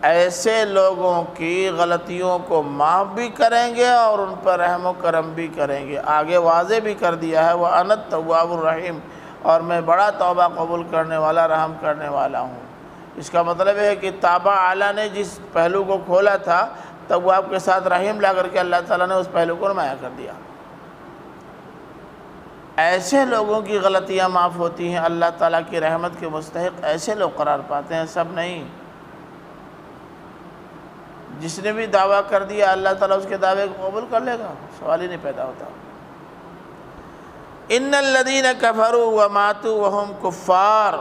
S1: ایسے لوگوں کی غلطیوں کو معاف بھی کریں گے اور ان پر رحم و کرم بھی کریں گے۔ آگے واضح بھی کر دیا ہے، وَأَنَا التَّوَّابُ الرَّحِيمُ، اور میں بڑا توبہ قبول کرنے والا، رحم کرنے والا ہوں۔ اس کا مطلب ہے کہ تابع اعلیٰ نے جس پہلو کو کھولا تھا، تواب کے ساتھ رحیم لا کر کے اللہ تعالیٰ نے اس پہلو کو نمایاں کر دیا۔ ایسے لوگوں کی غلطیاں معاف ہوتی ہیں، اللہ تعالیٰ کی رحمت کے مستحق ایسے لوگ قرار پاتے ہیں، سب نہیں۔ جس نے بھی دعویٰ کر دیا اللہ تعالیٰ اس کے دعوے کو قبول کر لے گا، سوال ہی نہیں پیدا ہوتا۔ ان الذین کفروا وماتوا وهم کفار،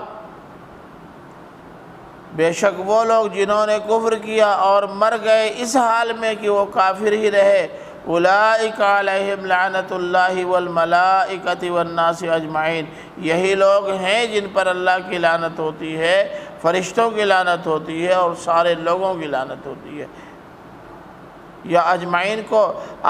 S1: بے شک وہ لوگ جنہوں نے کفر کیا اور مر گئے اس حال میں کہ وہ کافر ہی رہے، اولئک علیہم لعنت اللہ والملائکۃ والناس اجمعین، یہی لوگ ہیں جن پر اللہ کی لعنت ہوتی ہے، فرشتوں کی لعنت ہوتی ہے اور سارے لوگوں کی لعنت ہوتی ہے۔ یا اجمعین کو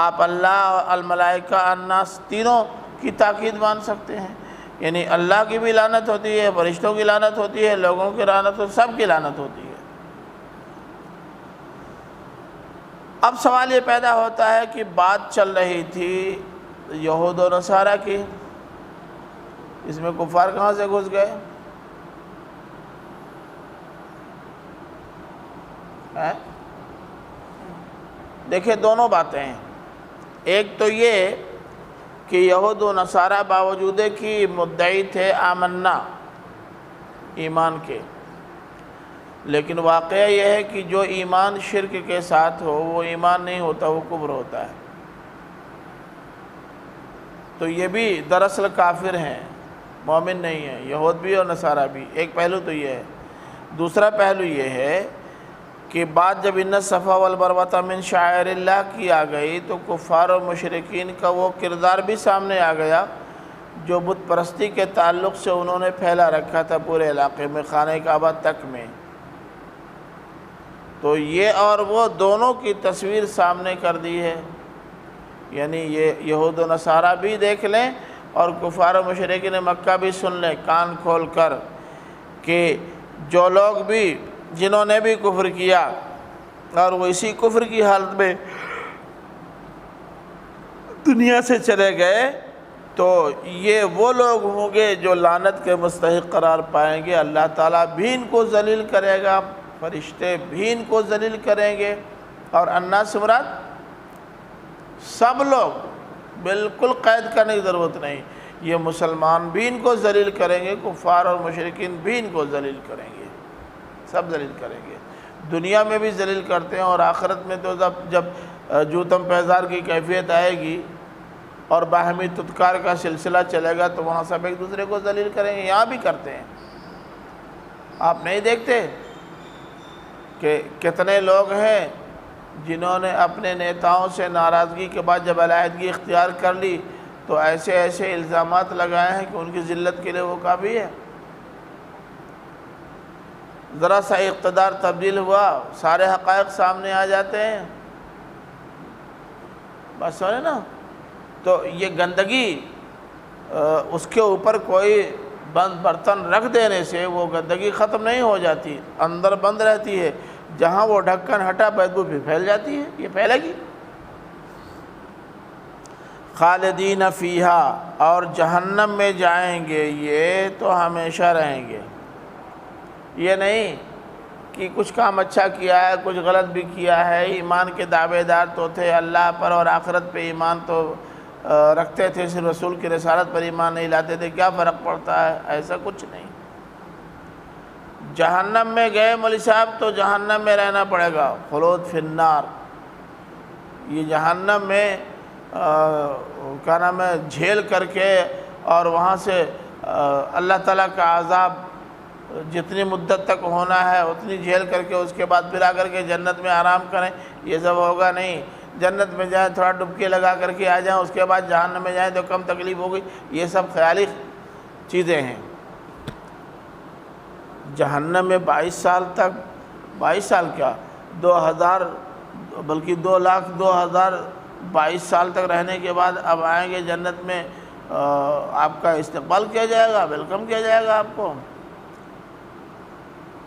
S1: آپ اللہ، الملائکہ، الناس تینوں کی تاکید مان سکتے ہیں۔ یعنی اللہ کی بھی لعنت ہوتی ہے، فرشتوں کی لعنت ہوتی ہے، لوگوں کی لعنت ہوتی ہے، سب کی لعنت ہوتی ہے۔ اب سوال یہ پیدا ہوتا ہے کہ بات چل رہی تھی یہود و نصارہ کی، اس میں کفار کہاں سے گھس گئے؟ دیکھیں دونوں باتیں ہیں، ایک تو یہ کہ یہود و نصارہ باوجود کہ مدعی تھے آمنا ایمان کے، لیکن واقعہ یہ ہے کہ جو ایمان شرک کے ساتھ ہو وہ ایمان نہیں ہوتا، وہ کفر ہوتا ہے۔ تو یہ بھی دراصل کافر ہیں، مومن نہیں ہیں، یہود بھی اور نصارہ بھی۔ ایک پہلو تو یہ ہے۔ دوسرا پہلو یہ ہے کہ بات جب ان الصفا والمروہ من شعائر اللہ کی آ گئی تو کفار و مشرکین کا وہ کردار بھی سامنے آ گیا جو بت پرستی کے تعلق سے انہوں نے پھیلا رکھا تھا پورے علاقے میں، خانہ کعبہ تک میں۔ تو یہ اور وہ دونوں کی تصویر سامنے کر دی ہے، یعنی یہ یہود و نصارہ بھی دیکھ لیں اور کفار و مشرکین مکہ بھی سن لیں کان کھول کر کہ جو لوگ بھی جنہوں نے بھی کفر کیا اور وہ اسی کفر کی حالت میں دنیا سے چلے گئے تو یہ وہ لوگ ہوں گے جو لعنت کے مستحق قرار پائیں گے۔ اللہ تعالیٰ بھی ان کو ذلیل کرے گا، فرشتے بھی ان کو ذلیل کریں گے، اور الناس سے مراد سب لوگ، بالکل قید کرنے کی ضرورت نہیں، یہ مسلمان بھی ان کو ذلیل کریں گے، کفار اور مشرکین بھی ان کو ذلیل کریں گے، سب ذلیل کریں گے۔ دنیا میں بھی ذلیل کرتے ہیں، اور آخرت میں تو جب جوتم پیزار کی کیفیت آئے گی اور باہمی تدکار کا سلسلہ چلے گا تو وہاں سب ایک دوسرے کو ذلیل کریں گے۔ یہاں بھی کرتے ہیں، آپ نہیں دیکھتے کہ کتنے لوگ ہیں جنہوں نے اپنے نیتاؤں سے ناراضگی کے بعد جب علیحدگی اختیار کر لی تو ایسے ایسے الزامات لگائے ہیں کہ ان کی ذلت کے لیے وہ کافی ہے۔ ذرا سا اقتدار تبدیل ہوا سارے حقائق سامنے آ جاتے ہیں، بس سنے نا۔ تو یہ گندگی اس کے اوپر کوئی بند برتن رکھ دینے سے وہ گندگی ختم نہیں ہو جاتی، اندر بند رہتی ہے، جہاں وہ ڈھکن ہٹا بدبو بھی پھیل جاتی ہے، یہ پھیلے گی۔ خالدین فیہا، اور جہنم میں جائیں گے یہ تو ہمیشہ رہیں گے۔ یہ نہیں کہ کچھ کام اچھا کیا ہے کچھ غلط بھی کیا ہے، ایمان کے دعوے دار تو تھے، اللہ پر اور آخرت پہ ایمان تو رکھتے تھے، صرف رسول کی رسالت پر ایمان نہیں لاتے تھے، کیا فرق پڑتا ہے؟ ایسا کچھ نہیں۔ جہنم میں گئے مولوی صاحب تو جہنم میں رہنا پڑے گا، خلود فی النار۔ یہ جہنم میں کیا نام ہے جھیل کر کے اور وہاں سے اللہ تعالیٰ کا عذاب جتنی مدت تک ہونا ہے اتنی جھیل کر کے اس کے بعد پھر آ کر کے جنت میں آرام کریں، یہ سب ہوگا نہیں۔ جنت میں جائیں تھوڑا ڈبکی لگا کر کے آ جائیں، اس کے بعد جہنم میں جائیں تو کم تکلیف ہوگی، یہ سب خیالی چیزیں ہیں۔ جہنم میں 22 سال تک، 22 سال کیا 2000 بلکہ 2,02,022 سال تک رہنے کے بعد اب آئیں گے جنت میں، آپ کا استقبال کیا جائے گا، ویلکم کیا جائے گا آپ کو۔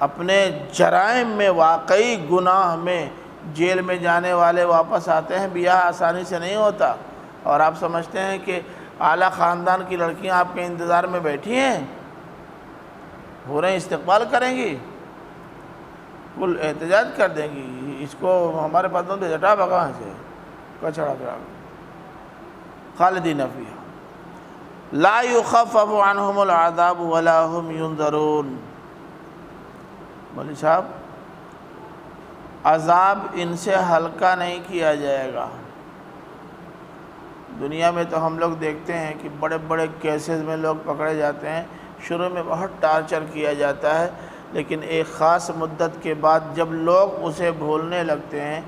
S1: اپنے جرائم میں، واقعی گناہ میں جیل میں جانے والے واپس آتے ہیں، بیاہ آسانی سے نہیں ہوتا، اور آپ سمجھتے ہیں کہ اعلیٰ خاندان کی لڑکیاں آپ کے انتظار میں بیٹھی ہیں، پورے استقبال کریں گی، کل احتجاج کر دیں گی، اس کو ہمارے پتوں سے ہٹا بگا سے کچڑا کرا۔ خالدین فیہا لا یخفف عنہم العذاب ولا هم ینظرون۔ مولوی صاحب عذاب ان سے ہلکا نہیں کیا جائے گا۔ دنیا میں تو ہم لوگ دیکھتے ہیں کہ بڑے بڑے کیسز میں لوگ پکڑے جاتے ہیں، شروع میں بہت ٹارچر کیا جاتا ہے، لیکن ایک خاص مدت کے بعد جب لوگ اسے بھولنے لگتے ہیں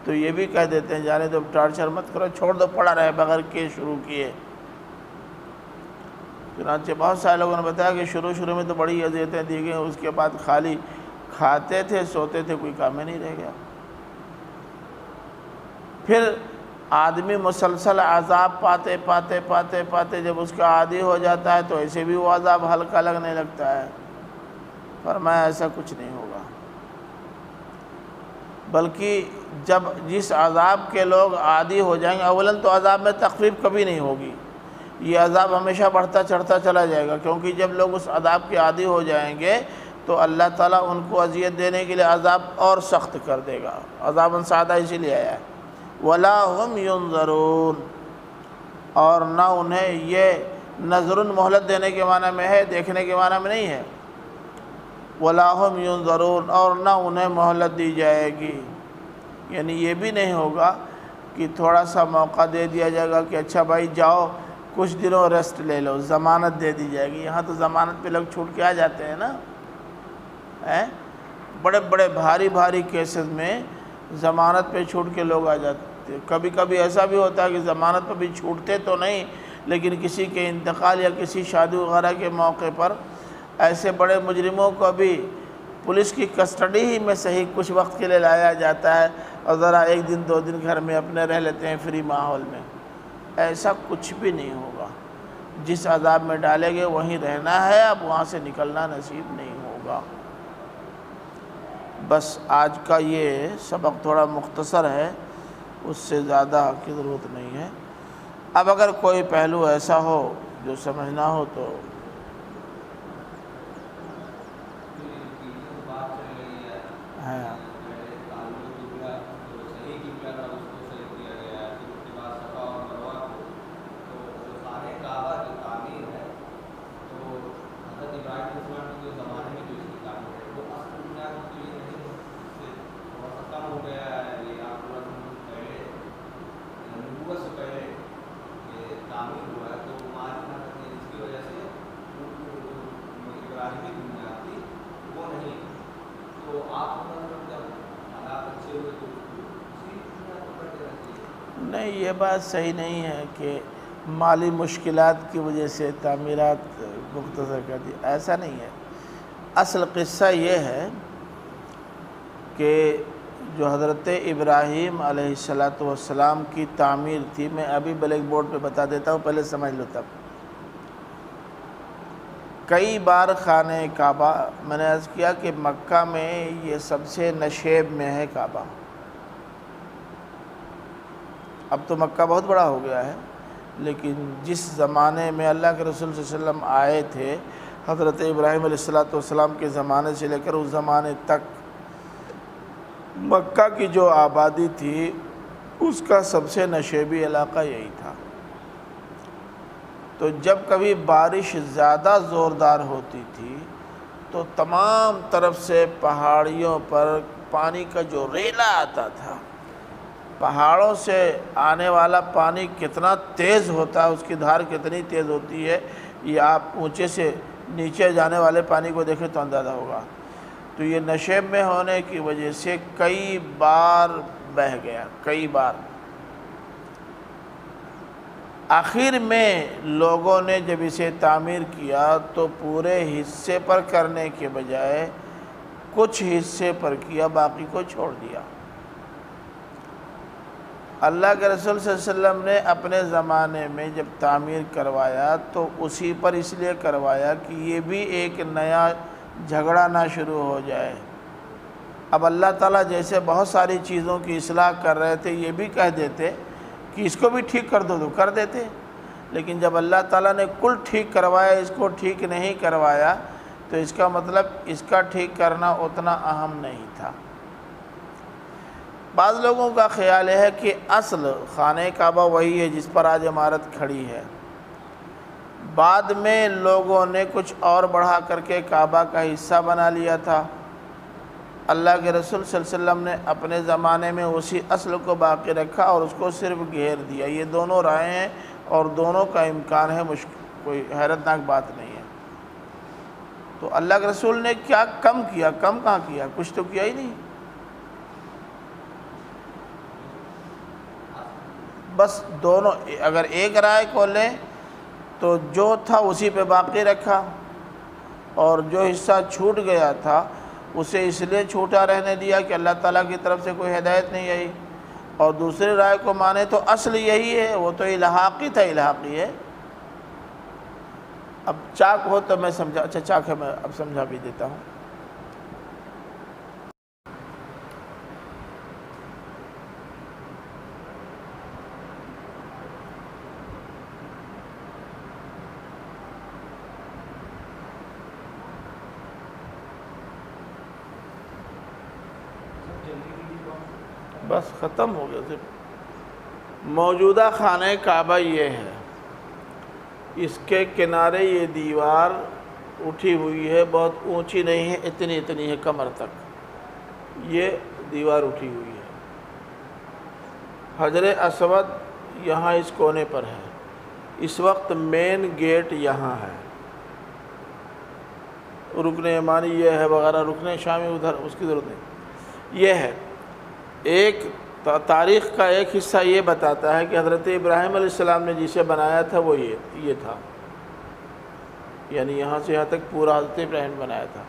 S1: تو یہ بھی کہہ دیتے ہیں جانے دو، ٹارچر مت کرو، چھوڑ دو، پڑا رہے بغیر کیس شروع کیے۔ چنانچہ بہت سارے لوگوں نے بتایا کہ شروع میں تو بڑی اذیتیں دی گئیں، اس کے بعد خالی کھاتے تھے سوتے تھے، کوئی کام ہی نہیں رہ گیا۔ پھر آدمی مسلسل عذاب پاتے پاتے پاتے پاتے جب اس کا عادی ہو جاتا ہے تو ایسے بھی وہ عذاب ہلکا لگنے لگتا ہے۔ فرمایا ایسا کچھ نہیں ہوگا، بلکہ جب جس عذاب کے لوگ عادی ہو جائیں گے، اولاً تو عذاب میں تخفیف کبھی نہیں ہوگی، یہ عذاب ہمیشہ بڑھتا چڑھتا چلا جائے گا، کیونکہ جب لوگ اس عذاب کے عادی ہو جائیں گے تو اللہ تعالیٰ ان کو اذیت دینے کے لیے عذاب اور سخت کر دے گا۔ عذاباً سادہ اسی لیے آیا ہے، وَلَا هُمْ يُنظَرُونَ، اور نہ انہیں یہ نظر مہلت دینے کے معنی میں ہے، دیکھنے کے معنی میں نہیں ہے، وَلَا هُمْ يُنظَرُونَ، اور نہ انہیں مہلت دی جائے گی، یعنی یہ بھی نہیں ہوگا کہ تھوڑا سا موقع دے دیا جائے گا کہ اچھا بھائی جاؤ کچھ دنوں ریسٹ لے لو، ضمانت دے دی جائے گی۔ یہاں تو ضمانت پہ لوگ چھوٹ کے آ جاتے ہیں نا، بڑے بڑے بھاری بھاری کیسز میں ضمانت پہ چھوٹ کے لوگ آ جاتے ہیں۔ کبھی کبھی ایسا بھی ہوتا ہے کہ ضمانت پہ بھی چھوٹتے تو نہیں، لیکن کسی کے انتقال یا کسی شادی وغیرہ کے موقع پر ایسے بڑے مجرموں کو بھی پولیس کی کسٹڈی ہی میں صحیح کچھ وقت کے لیے لایا جاتا ہے اور ذرا ایک دن دو دن گھر میں اپنے رہ لیتے ہیں فری ماحول میں۔ ایسا کچھ بھی نہیں ہوگا، جس عذاب میں ڈالے گے وہیں رہنا ہے، اب وہاں سے نکلنا نصیب نہیں ہوگا۔ بس آج کا یہ سبق تھوڑا مختصر ہے، اس سے زیادہ کی ضرورت نہیں ہے۔ اب اگر کوئی پہلو ایسا ہو جو سمجھنا ہو تو ہے۔ نہیں، یہ بات صحیح نہیں ہے کہ مالی مشکلات کی وجہ سے تعمیرات مختصر کر دی، ایسا نہیں ہے۔ اصل قصہ یہ ہے کہ جو حضرت ابراہیم علیہ السلام کی تعمیر تھی، میں ابھی بلیک بورڈ پہ بتا دیتا ہوں، پہلے سمجھ لو تب۔ کئی بار خانہ کعبہ، میں نے عرض کیا کہ مکہ میں یہ سب سے نشیب میں ہے کعبہ۔ اب تو مکہ بہت بڑا ہو گیا ہے، لیکن جس زمانے میں اللہ کے رسول صلی اللہ علیہ وسلم آئے تھے، حضرت ابراہیم علیہ السلام کے زمانے سے لے کر اس زمانے تک مکہ کی جو آبادی تھی اس کا سب سے نشیبی علاقہ یہی تھا۔ تو جب کبھی بارش زیادہ زوردار ہوتی تھی تو تمام طرف سے پہاڑیوں پر پانی کا جو ریلا آتا تھا، پہاڑوں سے آنے والا پانی کتنا تیز ہوتا ہے، اس کی دھار کتنی تیز ہوتی ہے، یہ آپ اونچے سے نیچے جانے والے پانی کو دیکھیں تو اندازہ ہوگا۔ تو یہ نشیب میں ہونے کی وجہ سے کئی بار بہہ گیا، کئی بار۔ آخر میں لوگوں نے جب اسے تعمیر کیا تو پورے حصے پر کرنے کے بجائے کچھ حصے پر کیا، باقی کو چھوڑ دیا۔ اللہ کے رسول صلی اللہ علیہ وسلم نے اپنے زمانے میں جب تعمیر کروایا تو اسی پر اس لیے کروایا کہ یہ بھی ایک نیا جھگڑا نہ شروع ہو جائے۔ اب اللہ تعالیٰ جیسے بہت ساری چیزوں کی اصلاح کر رہے تھے، یہ بھی کہہ دیتے کہ اس کو بھی ٹھیک کر دو تو کر دیتے، لیکن جب اللہ تعالیٰ نے کل ٹھیک کروایا، اس کو ٹھیک نہیں کروایا، تو اس کا مطلب اس کا ٹھیک کرنا اتنا اہم نہیں تھا۔ بعض لوگوں کا خیال ہے کہ اصل خانہ کعبہ وہی ہے جس پر آج عمارت کھڑی ہے، بعد میں لوگوں نے کچھ اور بڑھا کر کے کعبہ کا حصہ بنا لیا تھا۔ اللہ کے رسول صلی اللہ علیہ وسلم نے اپنے زمانے میں اسی اصل کو باقی رکھا اور اس کو صرف گھیر دیا۔ یہ دونوں رائے ہیں اور دونوں کا امکان ہے، کوئی حیرتناک بات نہیں ہے۔ تو اللہ کے رسول نے کیا کم کیا؟ کم کہاں کیا؟ کچھ تو کیا ہی نہیں۔ بس دونوں، اگر ایک رائے کو لیں تو جو تھا اسی پہ باقی رکھا، اور جو حصہ چھوٹ گیا تھا اسے اس لیے چھوٹا رہنے دیا کہ اللہ تعالیٰ کی طرف سے کوئی ہدایت نہیں آئی، اور دوسرے رائے کو مانے تو اصل یہی ہے، وہ تو الحاقی تھا، الحاقی ہے۔ اب چاک ہو تو میں سمجھا، اچھا چاک ہے، میں اب سمجھا بھی دیتا ہوں۔ بس ختم ہو گیا۔ صرف موجودہ خانہ کعبہ یہ ہے، اس کے کنارے یہ دیوار اٹھی ہوئی ہے، بہت اونچی نہیں ہے، اتنی ہے کمر تک یہ دیوار اٹھی ہوئی ہے۔ حجر اسود یہاں اس کونے پر ہے، اس وقت مین گیٹ یہاں ہے، رکن یمانی یہ ہے وغیرہ، رکن شامی ادھر، اس کی ضرورت نہیں۔ یہ ہے ایک تاریخ کا ایک حصہ یہ بتاتا ہے کہ حضرت ابراہیم علیہ السلام نے جسے بنایا تھا وہ یہ تھا، یعنی یہاں سے یہاں تک پورا حضرت ابراہیم نے بنایا تھا۔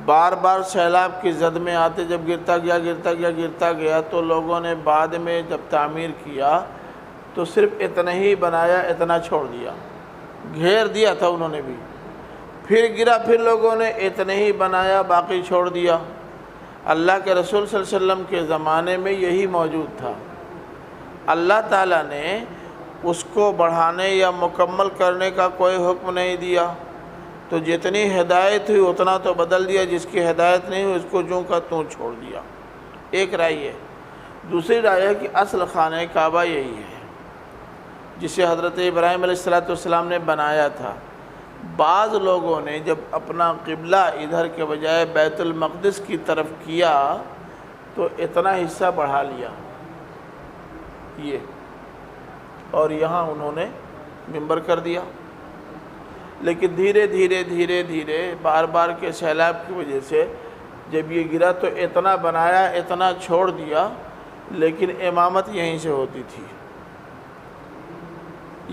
S1: بار بار سیلاب کی زد میں آتے جب گرتا گیا تو لوگوں نے بعد میں جب تعمیر کیا تو صرف اتنا ہی بنایا، اتنا چھوڑ دیا، گھیر دیا تھا انہوں نے بھی، پھر گرا، پھر لوگوں نے اتنے ہی بنایا، باقی چھوڑ دیا۔ اللہ کے رسول صلی اللہ علیہ وسلم کے زمانے میں یہی موجود تھا، اللہ تعالیٰ نے اس کو بڑھانے یا مکمل کرنے کا کوئی حکم نہیں دیا، تو جتنی ہدایت ہوئی اتنا تو بدل دیا، جس کی ہدایت نہیں ہوئی اس کو جوں کا توں چھوڑ دیا۔ ایک رائے ہے۔ دوسری رائے ہے کہ اصل خانہ کعبہ یہی ہے جسے حضرت ابراہیم علیہ السلام نے بنایا تھا۔ بعض لوگوں نے جب اپنا قبلہ ادھر کے بجائے بیت المقدس کی طرف کیا تو اتنا حصہ بڑھا لیا یہ، اور یہاں انہوں نے منبر کر دیا، لیکن دھیرے بار بار کے سیلاب کی وجہ سے جب یہ گرا تو اتنا بنایا، اتنا چھوڑ دیا، لیکن امامت یہیں سے ہوتی تھی۔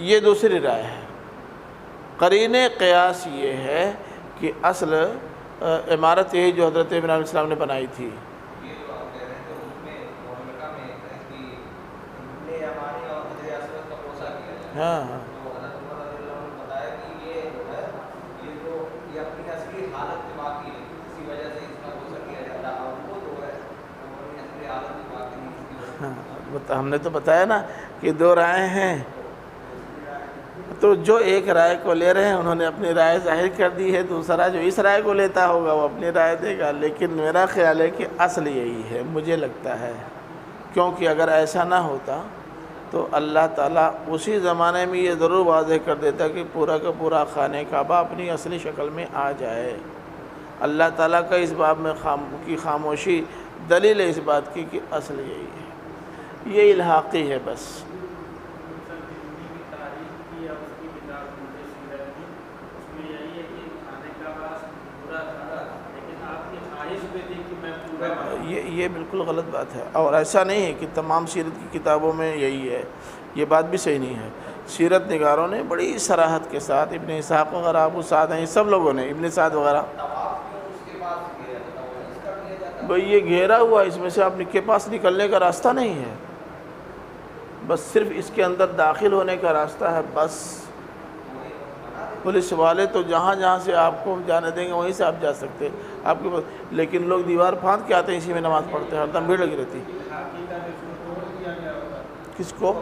S1: یہ دوسری رائے ہے۔ قرین قیاس یہ ہے کہ اصل عمارت یہی جو حضرت ابراہیم علیہ السلام نے بنائی تھی۔ ہاں ہم نے تو بتایا نا کہ دو رائے ہیں، تو جو ایک رائے کو لے رہے ہیں انہوں نے اپنی رائے ظاہر کر دی ہے، دوسرا جو اس رائے کو لیتا ہوگا وہ اپنی رائے دے گا، لیکن میرا خیال ہے کہ اصل یہی ہے، مجھے لگتا ہے، کیونکہ اگر ایسا نہ ہوتا تو اللہ تعالیٰ اسی زمانے میں یہ ضرور واضح کر دیتا کہ پورا کا پورا خانہ کعبہ اپنی اصلی شکل میں آ جائے۔ اللہ تعالیٰ کا اس باب میں کی خاموشی دلیل ہے اس بات کی کہ اصل یہی ہے، یہ الحاقی ہے بس۔ یہ بالکل غلط بات ہے، اور ایسا نہیں ہے کہ تمام سیرت کی کتابوں میں یہی ہے، یہ بات بھی صحیح نہیں ہے۔ سیرت نگاروں نے بڑی صراحت کے ساتھ، ابن اسحاق وغیرہ، ابو سعد ہیں، سب لوگوں نے، ابن سعد وغیرہ، بھئی یہ گھیرا ہوا، اس میں سے آپ کے پاس نکلنے کا راستہ نہیں ہے، بس صرف اس کے اندر داخل ہونے کا راستہ ہے بس۔ پولیس والے تو جہاں جہاں سے آپ کو جانے دیں گے وہیں سے آپ جا سکتے آپ کے پاس، لیکن لوگ دیوار پھاند کے آتے ہیں، اسی میں نماز پڑھتے ہیں، ہر دم بھیڑ لگی رہتی۔ کس کو؟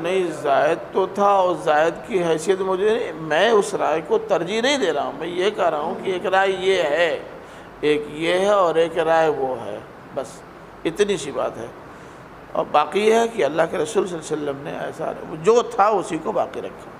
S1: نہیں، زائد تو تھا، اور زائد کی حیثیت مجھے، میں اس رائے کو ترجیح نہیں دے رہا ہوں، میں یہ کہہ رہا ہوں کہ ایک رائے یہ ہے، ایک یہ ہے اور ایک رائے وہ ہے، بس اتنی سی بات ہے۔ اور باقی یہ ہے کہ اللہ کے رسول صلی اللہ علیہ وسلم نے ایسا جو تھا اسی کو باقی رکھا۔